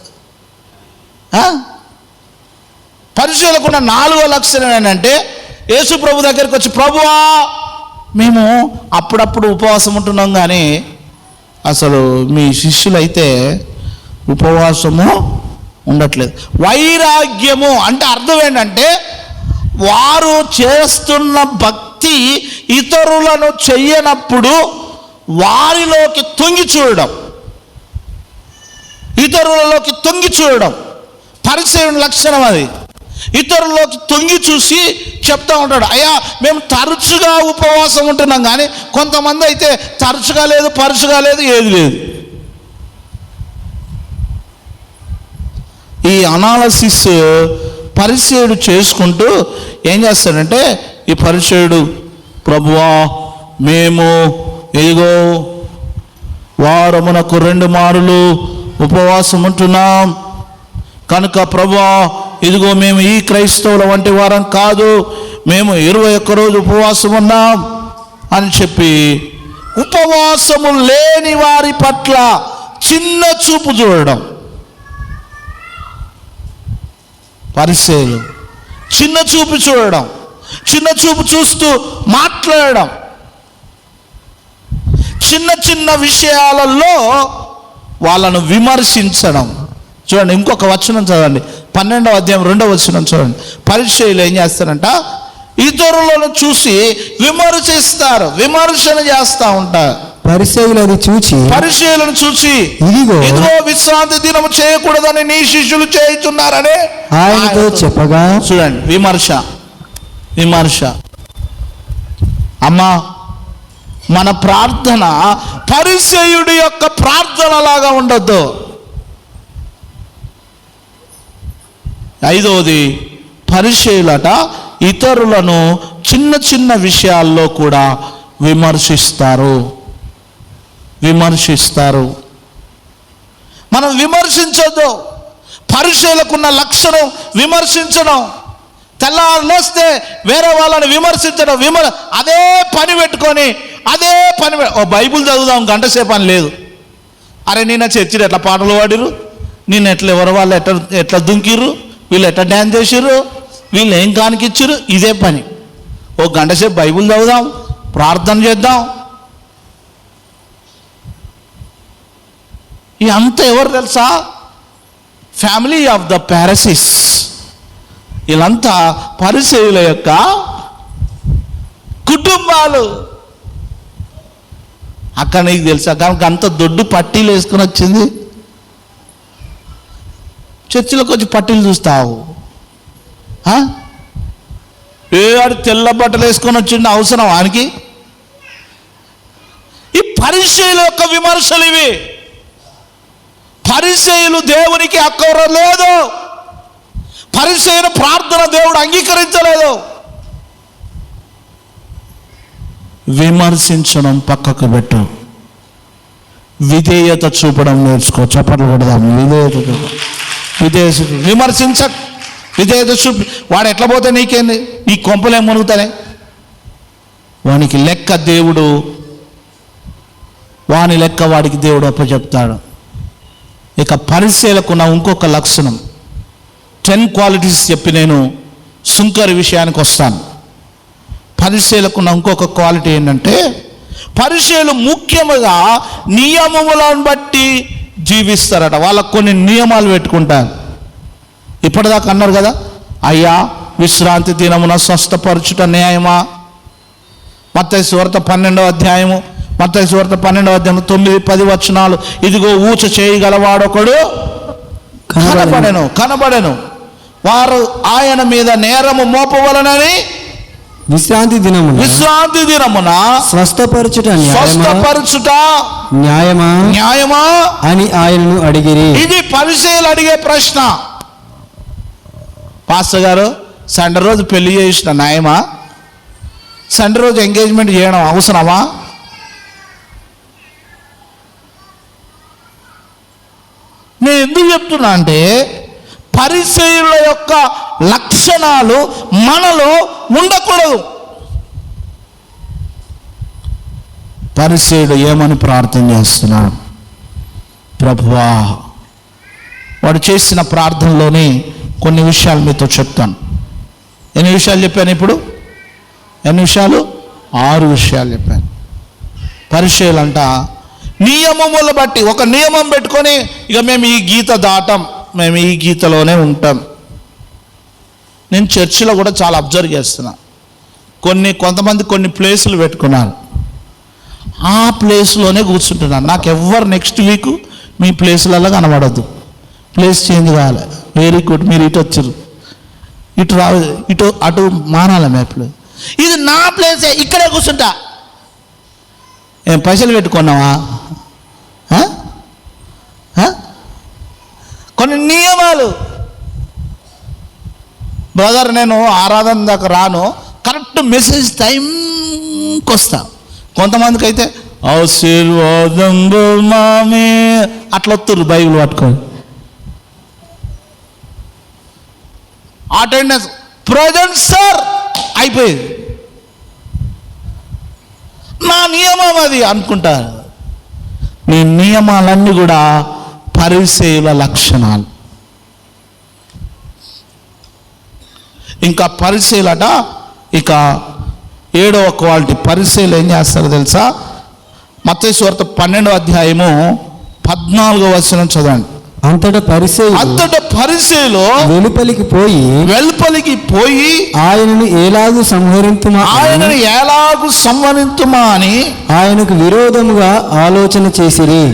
పరిచయులకున్న 4వ లక్షణం ఏంటంటే, యేసు ప్రభు దగ్గరికి వచ్చి, ప్రభువా, మేము అప్పుడప్పుడు ఉపవాసం ఉంటున్నాం, కానీ అసలు మీ శిష్యులైతే ఉపవాసము ఉండట్లేదు. వైరాగ్యము అంటే అర్థం ఏంటంటే, వారు చేస్తున్న భక్తి ఇతరులను చెయ్యనప్పుడు వారిలోకి తొంగి చూడడం, ఇతరులలోకి తొంగి చూడడం పరిచయుని లక్షణం. అది ఇతరులలోకి తొంగి చూసి చెప్తా ఉంటాడు, అయ్యా మేము తరచుగా ఉపవాసం ఉంటున్నాం, కానీ కొంతమంది అయితే తరచుగా లేదు, పరుచుగా లేదు, ఏది లేదు. ఈ అనాలసిస్ పరిచయుడు చేసుకుంటూ ఏం చేస్తాడంటే, ఈ పరిచయుడు, ప్రభువా, మేము ఇదిగో వారమునకు 2 మారులు ఉపవాసం ఉంటున్నాం కనుక ప్రభువా, ఇదిగో మేము ఈ క్రైస్తవుల వంటి వారం కాదు, మేము 21 రోజు ఉపవాసం ఉన్నాం అని చెప్పి ఉపవాసము లేని వారి పట్ల చిన్న చూపు చూడడం. పరిసయ్యులు చిన్న చూపు చూడడం, చిన్న చూపు చూస్తూ మాట్లాడడం, చిన్న చిన్న విషయాలలో వాళ్ళను విమర్శించడం. చూడండి, ఇంకొక వచనం చదవండి, 12వ అధ్యాయం 2వ వచనం చూడండి. పరిసయ్యులు ఏం చేస్తారంట, ఇతరులను చూసి విమర్శిస్తారు, విమర్శన చేస్తూ ఉంటారు. పరిసయ్యులను చూచి ఇదిగో విశ్రాంతి దినము చేయకూడదని నీ శిష్యులు చేయుచున్నారని ఆయనతో చెప్పగా. చూడండి, విమర్శ. అమ్మా, మన ప్రార్థన పరిసయ్యుడి యొక్క ప్రార్థన లాగా ఉండొద్దు. 5వది, పరిసయ్యులట ఇతరులను చిన్న చిన్న విషయాల్లో కూడా విమర్శిస్తారు. మనం విమర్శించొద్దు. పరిసయ్యులకున్న లక్షణం విమర్శించడం. తెల్లారులేస్తే వేరే వాళ్ళని విమర్శించడం, అదే పని పెట్టుకొని బైబిల్ చదువుదాం గంట సేపు అని లేదు. అరే, నిన్న చర్చిలో ఎట్లా పాటలు పాడిరు, నిన్న ఎట్లా ఎవరు వాళ్ళు ఎట్లా దుంకిర్రు, వీళ్ళు ఎట్లా డ్యాన్స్ చేసిర్రు, వీళ్ళు ఏం కానికిచ్చిర్రు, ఇదే పని. గంట సేపు బైబిల్ చదువుదాం, ప్రార్థన చేద్దాం. ఇదంతా ఎవరు తెలుసా? Family of the Pharisees. వీళ్ళంతా పరిసయ్యుల యొక్క కుటుంబాలు. అక్కడ నీకు తెలుసా, కనుక అంత దొడ్డు పట్టీలు వేసుకొని వచ్చింది. చర్చిలోకి వచ్చి పట్టీలు చూస్తావు. ఆడు తెల్ల బట్టలు వేసుకొని వచ్చింది, అవసరం వానికి? ఈ పరిసయ్యుల యొక్క విమర్శలు ఇవి. పరిసయ్యులు దేవునికి అక్కర లేదు. పరిసయ్యుల ప్రార్థన దేవుడు అంగీకరించలేదు. విమర్శించడం పక్కకు పెట్టు, విధేయత చూపడం నేర్చుకో. చప్పట్లు కొడదాం. విధేయత చూపి వాడు ఎట్లా పోతే నీకేంది? నీ కొంపలేం మునుగుతానే? వానికి లెక్క దేవుడు, వాని లెక్క వాడికి దేవుడు అప్పచెప్తాడు. ఇక పరిసయ్యులకున్న ఇంకొక లక్షణం, 10 క్వాలిటీస్ చెప్పి నేను సుంకరి విషయానికి వస్తాను. పరిసయ్యులకున్న ఇంకొక క్వాలిటీ ఏంటంటే, పరిసయ్యులు ముఖ్యముగా నియమములను బట్టి జీవిస్తారట. వాళ్ళకు కొన్ని నియమాలు పెట్టుకుంటారు. ఇప్పటిదాకా అన్నారు కదా, అయ్యా విశ్రాంతి దినమున స్వస్థపరచుట న్యాయమా? మత్తయి సువార్త 12వ అధ్యాయము 9-10 వచనాలు. ఇదిగో ఊచ చేయగలవాడొకడు కనబడెను, వారు ఆయన మీద నేరము మోపవలనని విశ్రాంతి దినమున స్వస్థపరచుట న్యాయమా అని ఆయనను అడిగిరి. ఇది పరిసయ్యులు అడిగే ప్రశ్న. పాస్టర్ గారు, సండే రోజు పెళ్లి చేసిన న్యాయమా? సండే రోజు ఎంగేజ్మెంట్ చేయడం అవసరమా? నేను ఎందుకు చెప్తున్నా అంటే, పరిసయ్యుల యొక్క లక్షణాలు మనలో ఉండకూడదు. పరిసయ్యుడు ఏమని ప్రార్థన చేస్తున్నాడు? ప్రభువా, వాడు చేసిన ప్రార్థనలోని కొన్ని విషయాలు మీతో చెప్తాను. ఎన్ని విషయాలు చెప్పాను ఇప్పుడు? 6 విషయాలు చెప్పాను. పరిసయ్యులంట నియమములు బట్టి ఒక నియమం పెట్టుకొని, ఇక మేము ఈ గీత దాటం, మేము ఈ గీతలోనే ఉంటాం. నేను చర్చిలో కూడా చాలా అబ్జర్వ్ చేస్తున్నా. కొంతమంది కొన్ని ప్లేసులు పెట్టుకున్నారు, ఆ ప్లేస్లోనే కూర్చుంటున్నాను. నాకు ఎవ్వరు నెక్స్ట్ వీక్ మీ ప్లేసులలో కనబడద్దు, ప్లేస్ చేంజ్ కావాలి. వెరీ గుడ్, మీరు ఇటు వచ్చారు, ఇటు రా, ఇటు అటు మానాల మ్యాప్లో. ఇది నా ప్లేసే, ఇక్కడే కూర్చుంటా. ఏం పైసలు పెట్టుకున్నావా? కొన్ని నియమాలు. బ్రదర్, నేను ఆరాధన దాకా రాను, కరెక్ట్ మెసేజ్ టైంకి వస్తా. కొంతమందికి అయితే ఆశీర్వాదం మామే అట్లా వస్తుర్రు బైబిల్ పట్టుకొని. అటెండెన్స్ ప్రజెంట్ సార్ అయిపోయింది. నా నియమం అది అనుకుంటారు. నీ నియమాలన్నీ కూడా పరిసయ్యుల లక్షణాలు. ఇంకా పరిసయ్యులట, ఇక 7వ క్వాలిటీ. పరిసయ్యులు ఏం చేస్తారో తెలుసా? మత్తయి సువార్త 12వ అధ్యాయము 14వ వచనం చదవండి. అంతటా పరిసయ్యులు వెలుపలికి పోయి ఆయనను ఎలాగు సంహరింతుమా అని ఆయనకు విరోధముగా ఆలోచన చేసిరి.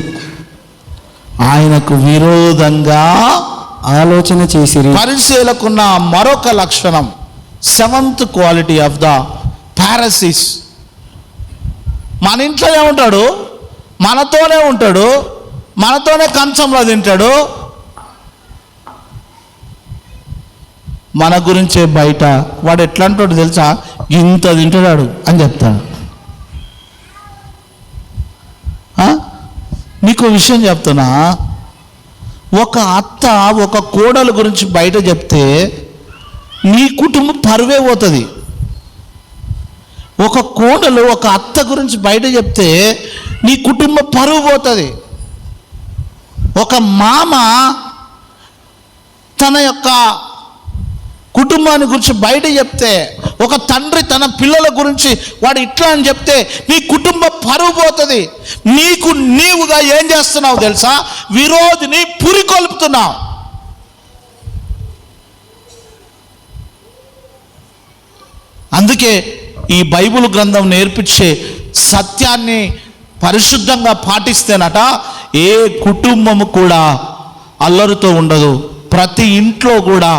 పరిసయ్యులకున్న మరొక లక్షణం, 7th quality of the Pharisees. మన ఇంట్లో ఏముంటాడు? మనతోనే ఉంటాడు, మనతోనే కంచంలో తింటాడు, మన గురించే బయట. వాడు ఎట్లా అంటాడు తెలుసా? ఇంత తింటాడు అని చెప్తాడు. నీకు విషయం చెప్తున్నా, ఒక అత్త ఒక కోడలు గురించి బయట చెప్తే నీ కుటుంబం పరువే పోతుంది. ఒక కోడలు ఒక అత్త గురించి బయట చెప్తే నీ కుటుంబం పరువు పోతుంది. ఒక మామ తన యొక్క కుటుంబాన్ని గురించి బయట చెప్తే, ఒక తండ్రి తన పిల్లల గురించి వాడు ఇట్లా అని చెప్తే నీ కుటుంబం పరువు పోతుంది. నీవుగా ఏం చేస్తున్నావు తెలుసా? విరోధిని పురికొల్పుతున్నావు. అందుకే ఈ బైబిల్ గ్రంథం నేర్పించే సత్యాన్ని పరిశుద్ధంగా పాటిస్తేనట ఏ కుటుంబము కూడా అల్లరితో ఉండదు. ప్రతి ఇంట్లో కూడా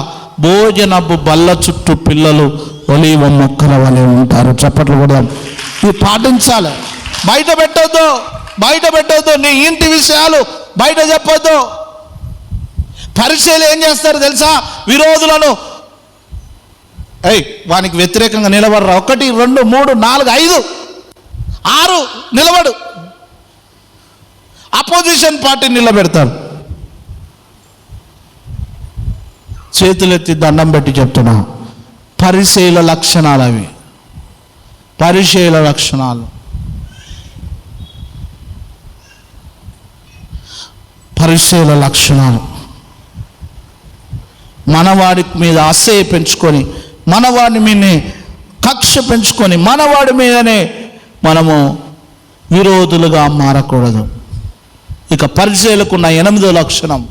భోజనపు బల్ల చుట్టూ పిల్లలు ఒలీవ మొక్కల వలె ఉంటారు. చప్పట్లు కూడా ఇవి పాటించాలి. బయట పెట్టొద్దు. నీ ఇంటి విషయాలు బయట చెప్పొద్దు. పరిచయాలు ఏం చేస్తారు తెలుసా? విరోధులను వానికి వ్యతిరేకంగా నిలబడరా. 1 2 3 4 5 6 నిలబడు. అపోజిషన్ పార్టీ నిలబెడతారు. చేతులెత్తి దండం పెట్టి చెప్తున్నా, పరిచయాల లక్షణాలు అవి. పరిచయాల లక్షణాలు. పరిచయాల లక్షణాలు. మనవాడి మీద అసూయ పెంచుకొని, మనవాడి మీదనే కక్ష పెంచుకొని, మనవాడి మీదనే మనము విరోధులుగా మారకూడదు. ఇక పరిచయాలకున్న 8వ లక్షణం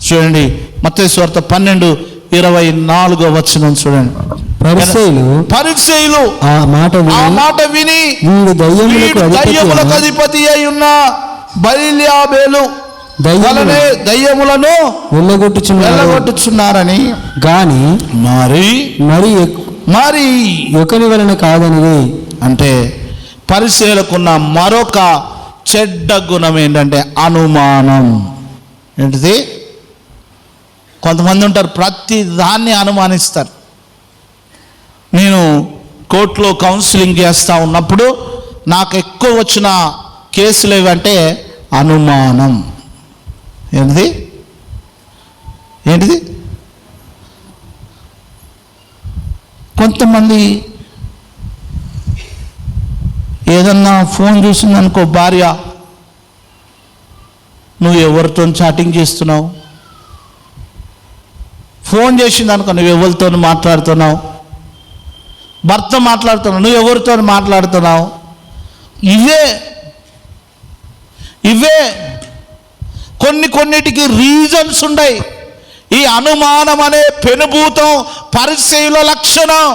చూడండి. మత్తయి సువార్త 12:24 వచనం చూడండి. పరిసయ్యులు ఆ మాట విని వీడు దయ్యములకు అధిపతి అయి ఉన్న బెల్జెబూలు వలనే దయ్యములను వెళ్ళగొట్టుచున్నారని గాని మరి ఒకని వలన కాదనిది. అంటే పరిసయ్యులకున్న మరొక చెడ్డ గుణం ఏంటంటే అనుమానం. ఏంటిది? కొంతమంది ఉంటారు, ప్రతి దాన్ని అనుమానిస్తారు. నేను కోర్టులో కౌన్సిలింగ్ చేస్తూ ఉన్నప్పుడు నాకు ఎక్కువ వచ్చిన కేసులు ఏవంటే అనుమానం. ఏంటిది? కొంతమంది ఏదన్నా ఫోన్ చూసిందనుకో భార్య, నువ్వు ఎవరితో చాటింగ్ చేస్తున్నావు? ఫోన్ చేసిందనుకో, నువ్వు ఎవరితో మాట్లాడుతున్నావు? భర్త మాట్లాడుతున్నావు, నువ్వు ఎవరితో మాట్లాడుతున్నావు? ఇవే కొన్నిటికి రీజన్స్ ఉన్నాయి. ఈ అనుమానం అనే పెనుభూతం పరిసయ్యుల లక్షణం.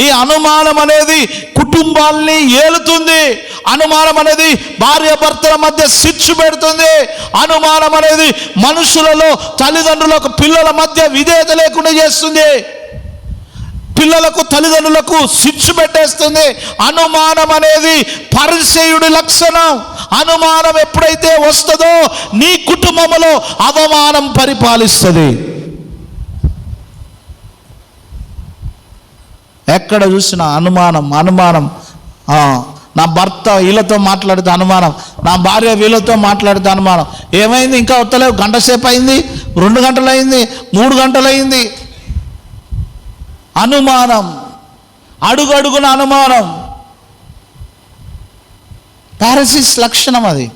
ఈ అనుమానం అనేది కుటుంబాల్ని ఏలుతుంది. అనుమానం అనేది భార్యాభర్తల మధ్య సిచ్చు పెడుతుంది. అనుమానం అనేది మనుషులలో తల్లిదండ్రులకు పిల్లల మధ్య విధేయత లేకుండా చేస్తుంది. పిల్లలకు తల్లిదండ్రులకు సిచ్చు పెట్టేస్తుంది. అనుమానం అనేది పరిసయ్యుడి లక్షణం. అనుమానం ఎప్పుడైతే వస్తుందో నీ కుటుంబంలో అవమానం పరిపాలిస్తుంది. ఎక్కడ చూసినా అనుమానం. నా భర్త వీళ్ళతో మాట్లాడితే అనుమానం, నా భార్య వీళ్ళతో మాట్లాడితే అనుమానం. ఏమైంది? ఇంకా వస్తలేవు. గంట సేపు అయింది, 2 గంటలు అయింది, 3 గంటలు అయింది. అనుమానం, అడుగడుగున అనుమానం. పారసిస్ లక్షణం అది.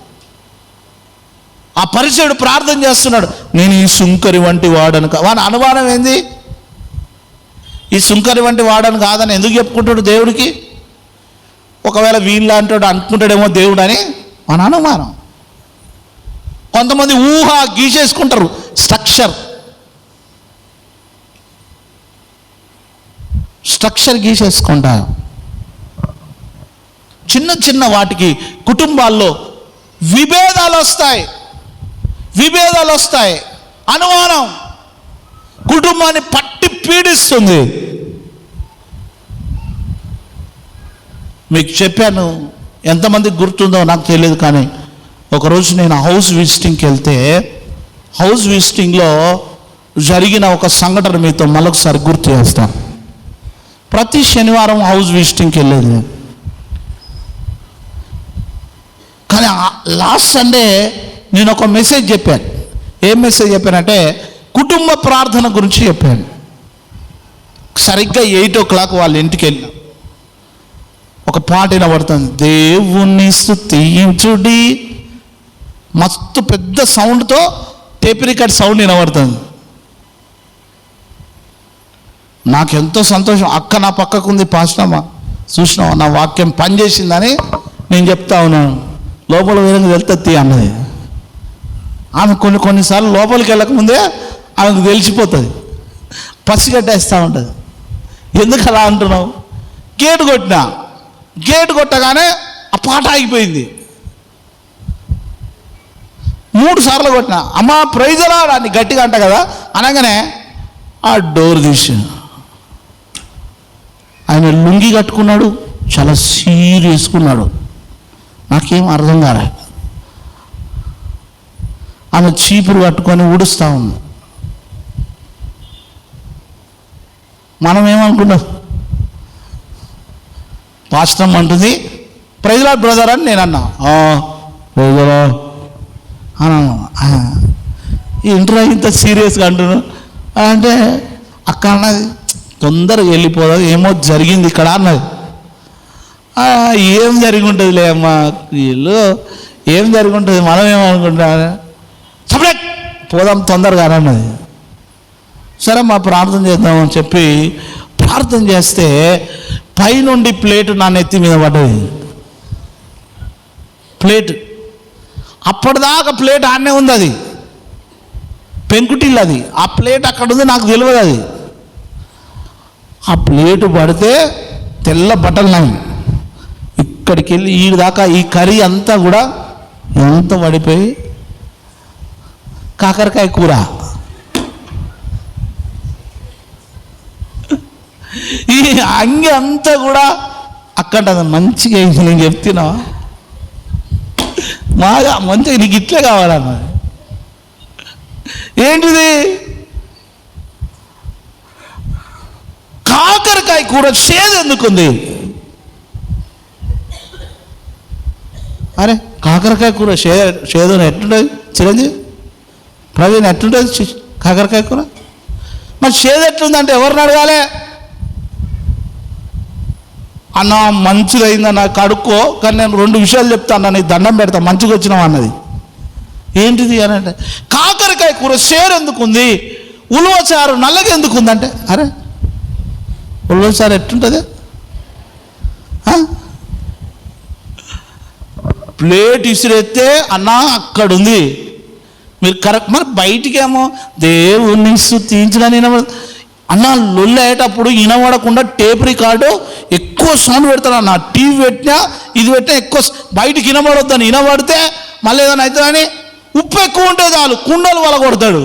ఆ పరిచయుడు ప్రార్థన చేస్తున్నాడు, నేను ఈ సుంకరి వంటి వాడను వాని అనుమానం ఏంది? ఈ సుంకరి వంటి వాడను కాదని ఎందుకు చెప్పుకుంటాడు దేవుడికి? ఒకవేళ వీళ్ళంటాడు అనుకుంటాడేమో దేవుడు అని మన అనుమానం. కొంతమంది ఊహ గీసేసుకుంటారు, స్ట్రక్చర్ గీసేసుకుంటారు. చిన్న చిన్న వాటికి కుటుంబాల్లో విభేదాలు వస్తాయి. అనుమానం కుటుంబాన్ని పట్టి పీడిస్తుంది. మీకు చెప్పాను, ఎంతమందికి గుర్తుందో నాకు తెలియదు, కానీ ఒకరోజు నేను హౌస్ విజిటింగ్కి వెళ్తే హౌస్ విజిటింగ్లో జరిగిన ఒక సంఘటన మీతో మరొకసారి గుర్తు చేస్తాను. ప్రతి శనివారం హౌస్ విజిటింగ్కి వెళ్ళేది, కానీ లాస్ట్ సండే నేను ఒక మెసేజ్ చెప్పాను. ఏం మెసేజ్ చెప్పానంటే కుటుంబ ప్రార్థన గురించి చెప్పాను. సరిగ్గా 8 o'clock వాళ్ళ ఇంటికి వెళ్ళిన ఒక పాట వినబడుతుంది, దేవుణ్ణి స్తుతించుడి. మస్తు పెద్ద సౌండ్తో టేప్ రికార్డ్ సౌండ్ వినబడుతుంది. నాకెంతో సంతోషం. అక్క నా పక్కకుంది, పాస్టమ్మా చూసినావా నా వాక్యం పనిచేసిందని నేను చెప్తా ఉన్నాను. లోపల వేరే వెళ్తే అన్నది. ఆమె కొన్నిసార్లు లోపలికి వెళ్ళకముందే ఆమెకు తెలిసిపోతుంది, పసిగట్టేస్తూ ఉంటుంది. ఎందుకు అలా అంటున్నావు? గేటు కొట్టగానే ఆ పాట ఆగిపోయింది. 3 సార్లు కొట్టినా, అమ్మ ప్రైజలా అని గట్టిగా అంట కదా అనగానే ఆ డోర్ తీసి ఆయన లుంగి కట్టుకున్నాడు, చాలా సీరియస్కున్నాడు. నాకేం అర్థం కాలే. ఆమె చీపురు కట్టుకొని ఊడుస్తూ ఉంది. మనం ఏమనుకున్నాం? పాస్టర్ అంటుంది ప్రైజ్ లార్డ్ బ్రదర్ అని నేను అన్నా. బ్రదరా అన్నాను. ఇంట్లో ఇంత సీరియస్గా అంటున్నాను అంటే అక్క అన్నది తొందరగా వెళ్ళిపోదు, ఏమో జరిగింది ఇక్కడ అన్నది. ఏం జరిగి ఉంటుందిలే అమ్మా, వీళ్ళు ఏం జరిగి ఉంటుంది, మనం ఏమనుకుంటా సపరేట్ పోదాం తొందరగా అన్నది. సరే మా ప్రార్థన చేద్దామని చెప్పి ప్రార్థన చేస్తే పైనుండి ప్లేటు నా నెత్తి మీద పడ్డది. ప్లేట్ అప్పటిదాకా ప్లేట్ ఆడనే ఉంది, అది పెంకుటిల్లు, అది ఆ ప్లేట్ అక్కడ ఉంది, నాకు తెలియదు. అది ఆ ప్లేటు పడితే తెల్ల బట్టలు నాయి ఇక్కడికి వెళ్ళి ఈ దాకా ఈ కర్రీ అంతా కూడా ఎంత పడిపోయి కాకరకాయ కూర. ఈ అంగి అంతా కూడా అక్కడ మంచిగా నేను చెప్తున్నా, బాగా మంచిగా నీకు ఇట్లే కావాలన్నది. ఏంటిది? కాకరకాయ కూర చేదు ఎందుకుంది? అరే కాకరకాయ కూర చేదు ఎట్లుంటుంది? చిరంజీవి ప్రవీణ్ ఎట్లుంటుంది కాకరకాయ కూర? మరి చేదు ఎట్లుందంటే ఎవరిని అడగాలి? అన్న మంచిదైందన్న కడుక్కో, కానీ నేను 2 విషయాలు చెప్తాను, నీకు దండం పెడతా మంచిగా వచ్చినావు అన్నది. ఏంటిది అని అంటే కాకరకాయ కూర షేర్ ఎందుకుంది, ఉలవచారు నల్లగా ఎందుకుందంటే, అరే ఉలవచారు ఎట్టుంటుంది? ప్లేట్ ఇసిరెత్తే అన్న అక్కడ ఉంది, మీరు కరెక్ట్. మరి బయటికేమో దేవుణ్ణి స్తుతించడానికి అన్న లొల్లి అయ్యేటప్పుడు వినబడకుండా టేప్ రికార్డు ఎక్కువ సౌండ్ పెడతాడు అన్న. టీవీ పెట్టినా ఇది పెట్టినా ఎక్కువ బయటికి వినబడొద్దని, వినబడితే మళ్ళీ ఏదైనా అవుతుందని ఉప్పు ఎక్కువ ఉంటే చాలు కుండలు వల కొడతాడు.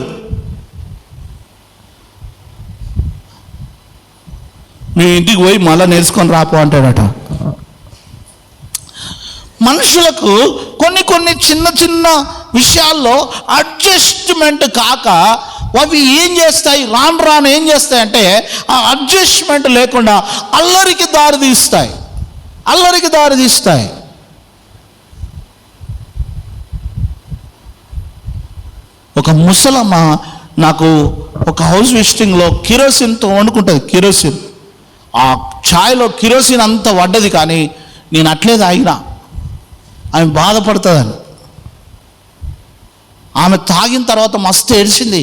మీ ఇంటికి పోయి మళ్ళీ నేర్చుకొని రాపో అంటాడట. మనుషులకు కొన్ని చిన్న చిన్న విషయాల్లో అడ్జస్ట్మెంట్ కాక అవి ఏం చేస్తాయి, రాను ఏం చేస్తాయంటే ఆ అడ్జస్ట్మెంట్ లేకుండా అల్లరికి దారి తీస్తాయి. ఒక ముసలమ్మ నాకు ఒక హౌస్ విజిటింగ్లో కిరోసిన్తో వండుకుంటుంది. కిరోసిన్ ఆ ఛాయ్లో కిరోసిన్ అంతా పడ్డది, కానీ నేను అట్లే తాగినా. ఆమె బాధపడుతుందని. ఆమె తాగిన తర్వాత మస్తు ఏడ్చింది,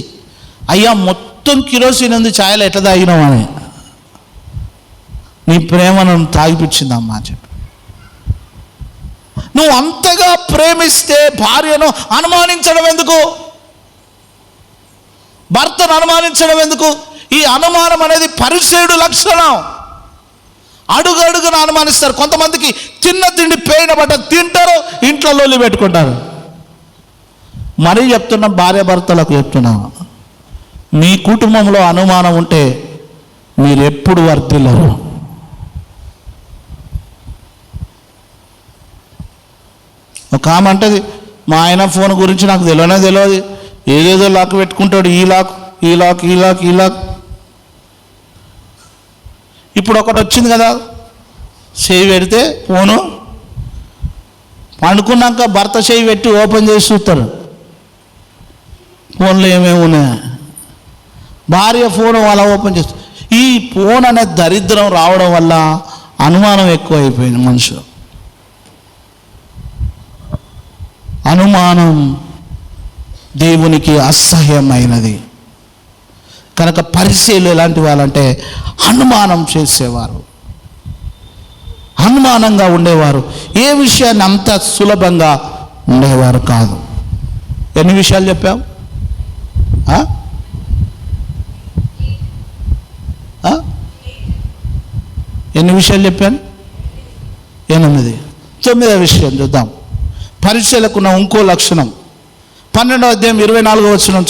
అయ్యా మొత్తం కిరోసిన్ ఉంది ఛాయలో ఎట్లా తాగినావు అని. నీ ప్రేమను తాగిపించిందమ్మా అని చెప్పి. నువ్వు అంతగా ప్రేమిస్తే భార్యను అనుమానించడం ఎందుకు? భర్తను అనుమానించడం ఎందుకు? ఈ అనుమానం అనేది పరిసేయుడు లక్షణం. అడుగు అడుగున అనుమానిస్తారు. కొంతమందికి తిన్న తిండి పేయిన బట్ట తింటారు, ఇంట్లో లొల్లి పెట్టుకుంటారు. మరీ చెప్తున్నా, భార్య భర్తలకు చెప్తున్నా, మీ కుటుంబంలో అనుమానం ఉంటే మీరు ఎప్పుడు వర్ధిల్లరు. ఒక ఆమె అంటది, మా ఆయన ఫోన్ గురించి నాకు తెలియదు, ఏదేదో లాక్ పెట్టుకుంటాడు, ఈ లాక్ ఈ లాక్ ఈ లాక్ ఈ లాక్. ఇప్పుడు ఒకటి వచ్చింది కదా, చేయి పెడితే ఫోను పండుకున్నాక భర్త చేయి పెట్టి ఓపెన్ చేసి చూస్తారు ఫోన్లో ఏమేమి ఉన్నాయా. భార్య ఫోన్ అలా ఓపెన్ చేస్తారు. ఈ ఫోన్ అనే దరిద్రం రావడం వల్ల అనుమానం ఎక్కువ అయిపోయింది మనుషులు. అనుమానం దేవునికి అసహ్యమైనది. కనుక పరిచయులు ఎలాంటి వాళ్ళంటే అనుమానం చేసేవారు, అనుమానంగా ఉండేవారు. ఏ విషయాన్ని అంత సులభంగా ఉండేవారు కాదు. ఎన్ని విషయాలు చెప్పావు? ఎన్ని విషయాలు చెప్పాను? 8. 9వ విషయం చూద్దాం. పరిచయులకున్న ఇంకో లక్షణం 12వ అధ్యాయం 24వ వచనం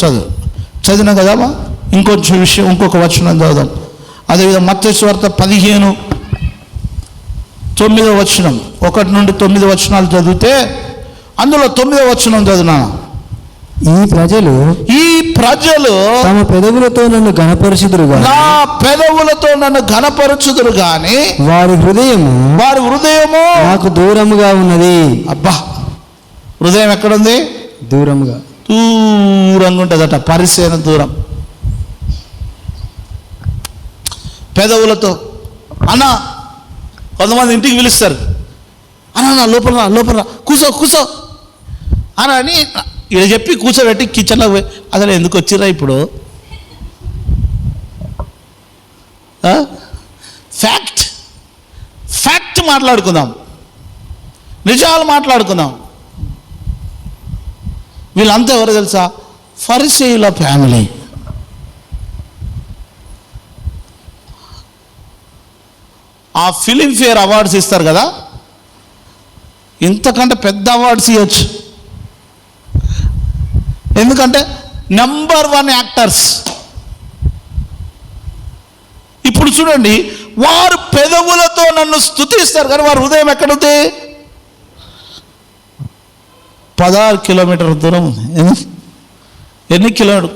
చదివినా కదా. ఇంకొంచెం విషయం, ఇంకొక వచనం చదువుదాం. అదేవిధంగా మత్తయి సువార్త 15:9వ వచనం, 1 నుండి 9 వచనాలు చదివితే అందులో 9వ వచనం చదివినా, ఈ ప్రజలు తమ పెదవులతో నన్ను ఘనపరచుదురు గాని, నా పెదవులతో నన్ను ఘనపరచుదురు గాని వారి హృదయము నాకు దూరముగా ఉన్నది. అబ్బా, హృదయం ఎక్కడుంది? దూరంగా ఉంటుందట. పరిసేన దూరం. పెదవులతో అన్న, కొంతమంది ఇంటికి పిలుస్తారు, అన్న లోపల కూసో అని ఇలా చెప్పి కూర్చోబెట్టి కిచెన్లో పోయి, అసలు ఎందుకు వచ్చిర్రా ఇప్పుడు? ఫ్యాక్ట్ మాట్లాడుకుందాం, నిజాలు మాట్లాడుకుందాం. వీళ్ళంతా ఎవరు తెలుసా? ఫరిసేయుల ఫ్యామిలీ. ఆ ఫిలింఫేర్ అవార్డ్స్ ఇస్తారు కదా, ఇంతకంటే పెద్ద అవార్డ్స్ ఇవ్వచ్చు. ఎందుకంటే నెంబర్ 1 యాక్టర్స్. ఇప్పుడు చూడండి, వారు పెదవులతో నన్ను స్తుతిస్తారు కానీ వారి హృదయం ఎక్కడుంది? 16 కిలోమీటర్ల దూరం ఉంది. ఎన్ని కిలోమీటర్?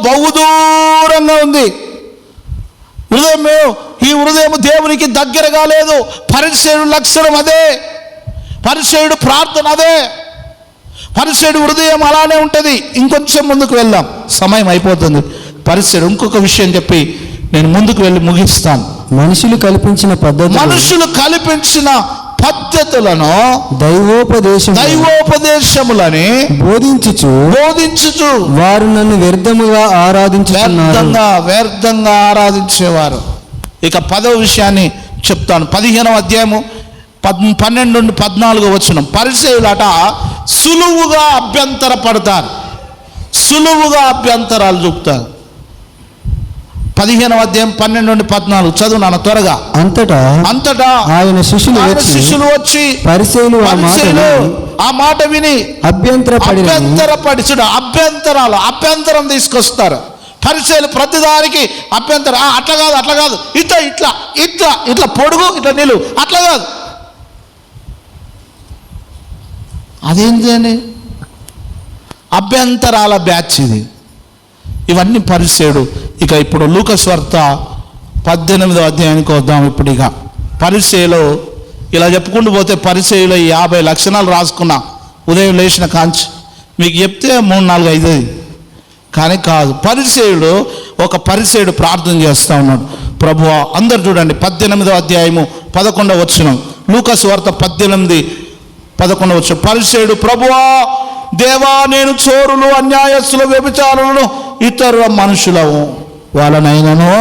బహుదూరంగా ఉంది హృదయం. ఈ హృదయం దేవునికి దగ్గరగా లేదు. పరిచయుడు లక్షణం అదే, పరిచయుడు ప్రార్థన అదే, పరిచయుడు హృదయం అలానే ఉంటుంది. ఇంకొంచెం ముందుకు వెళ్దాం, సమయం అయిపోతుంది. పరిచయుడు ఇంకొక విషయం చెప్పి నేను ముందుకు వెళ్ళి ముగిస్తాను. మనుషులు కల్పించిన పద్ధతులను దైవోపదేశములని బోధించుచు వారు నన్ను వ్యర్థంగా ఆరాధించేవారు. ఇక 10వ విషయాన్ని చెప్తాను. 15వ అధ్యాయము 12 నుండి 14 వచనం. పరిచయులట సులువుగా అభ్యంతరపడతారు, సులువుగా అభ్యంతరాలు చూపుతారు. 15వ అధ్యాయం 12 నుండి 14 చదువు నాన్న త్వరగా. అంతటా ఆయన శిష్యులు వచ్చి పరిచయులు ఆ మాట విని అభ్యంతరపడి చూడ, అభ్యంతరం తీసుకొస్తారు. పరిచయులు ప్రతిదానికి అభ్యంతరం. అట్లా కాదు ఇట్లా పొడుగు, ఇట్లా నిలువు, అట్లా కాదు. అదేంటి అని అభ్యంతరాల బ్యాచ్ ఇది. ఇవన్నీ పరిచయుడు. ఇక ఇప్పుడు లూకాసు వార్త 18వ అధ్యాయానికి వద్దాం. ఇప్పుడు ఇక పరిచయులు ఇలా చెప్పుకుంటూ పోతే పరిచయులు 50 లక్షణాలు రాసుకున్నా ఉదయం లేచిన కాంచి. మీకు చెప్తే 3, 4, 5 కానీ కాదు. ఒక పరిచయుడు ప్రార్థన చేస్తూ ఉన్నాడు. ప్రభువా, అందరు చూడండి 18వ అధ్యాయము 11వ వచనం. లూకాసు వార్త 18, 11వ వచనం, పరిసయ్యుడు, ప్రభువా దేవా, నేను చోరులు, అన్యాయస్తులు, వ్యభిచారులను, ఇతర మనుషులము వలనైనను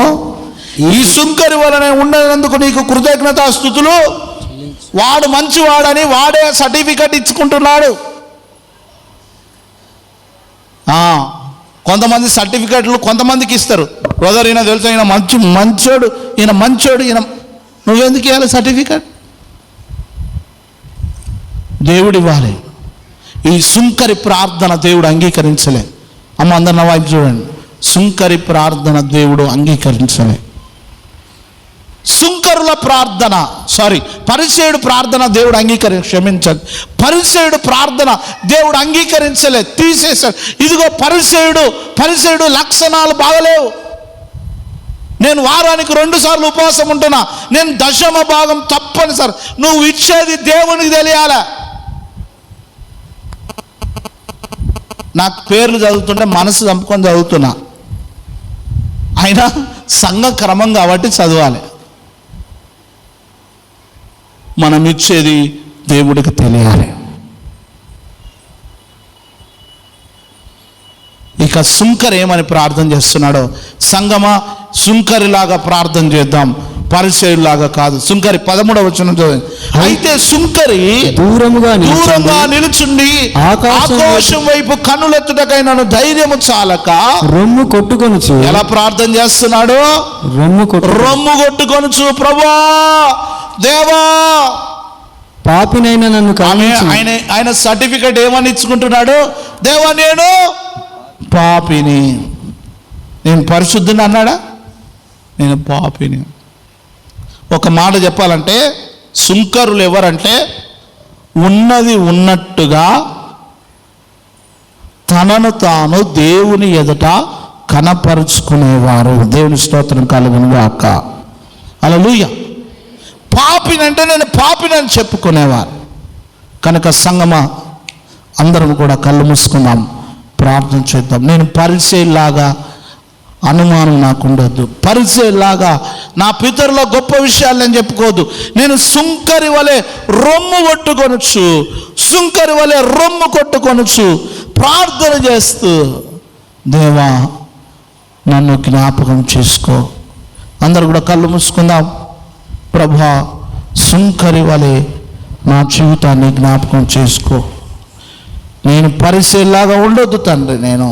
ఈ సుంకరి వలన ఉండనందుకు నీకు కృతజ్ఞతాస్తుతులు. వాడు మంచివాడని వాడే సర్టిఫికెట్ ఇచ్చుకుంటున్నాడు. కొంతమంది సర్టిఫికెట్లు కొంతమందికి ఇస్తారు. బ్రదర్ ఈయన తెలుసా, ఈయన మంచోడు, ఈయన నువ్వెందుకు ఇవ్వాలి సర్టిఫికెట్? దేవుడు ఇవ్వాలి. ఈ సుంకరి ప్రార్థన దేవుడు అంగీకరించలే. అమ్మ అందరిన వైపు చూడండి, సుంకరి ప్రార్థన దేవుడు అంగీకరించలే. సుంకరుల ప్రార్థన పరిసయ్యుడు ప్రార్థన దేవుడు క్షమించదు. పరిసయ్యుడు ప్రార్థన దేవుడు అంగీకరించలే, తీసేశాడు. ఇదిగో పరిసయ్యుడు లక్షణాలు బాగలేవు. నేను వారానికి 2 సార్లు ఉపవాసం ఉంటున్నా, నేను 10వ భాగం తప్పనిసరి. నువ్వు ఇచ్చేది దేవునికి తెలియాల. నాకు పేర్లు చదువుతుంటే మనసు చంపుకొని చదువుతున్నా, అయినా సంఘ క్రమం కాబట్టి చదవాలి. మనం ఇచ్చేది దేవుడికి తెలియాలి. ఇక సుంకరి ఏమని ప్రార్థన చేస్తున్నాడో, సంగమా సుంకరిలాగా ప్రార్థన చేద్దాం, పరిసయ్యులాగా కాదు. సుంకరి 13వ వచనం చదువు. అయితే సుంకరి దూరంగా నిలుచుండి ఆకాశం వైపు కన్నులెత్తుటకై నన్ను ధైర్యము చాలక రొమ్ము కొట్టుకొనుచు. ఎలా ప్రార్థన చేస్తున్నాడు? రొమ్ము కొట్టుకొనుచు, ప్రభువా దేవా, పాపినైనా నన్ను ఆయన సర్టిఫికెట్ ఏమని ఇచ్చుకుంటున్నాడు? దేవా నేను పాపిని, నేను పరిశుద్ధుని అన్నాడా? నేను పాపిని. ఒక మాట చెప్పాలంటే, సుంకరులు ఎవరంటే ఉన్నది ఉన్నట్టుగా తనను తాను దేవుని ఎదుట కనపరుచుకునేవారు. దేవుని స్తోత్రం కలుగును గాక. హల్లెలూయా. పాపినంటే నేను పాపినని చెప్పుకునేవారు. కనుక సంగమా అందరం కూడా కళ్ళు మూసుకుందాం, ప్రార్థన చేద్దాం. నేను పరిసయ్యులాగా అనుమానం నాకు ఉండొద్దు. పరిసయ్యులాగా నా పితరుల గొప్ప విషయాలు నేను చెప్పుకోవద్దు. నేను సుంకరి వలె రొమ్ము కొట్టుకొనొచ్చు ప్రార్థన చేస్తూ, దేవా నన్ను జ్ఞాపకం చేసుకో. అందరూ కూడా కళ్ళు మూసుకుందాం. ప్రభా, సుంకరి వలె నా జీవితాన్ని జ్ఞాపకం చేసుకో. నేను పరిసయ్యులాగా ఉండొద్దు తండ్రి. నేను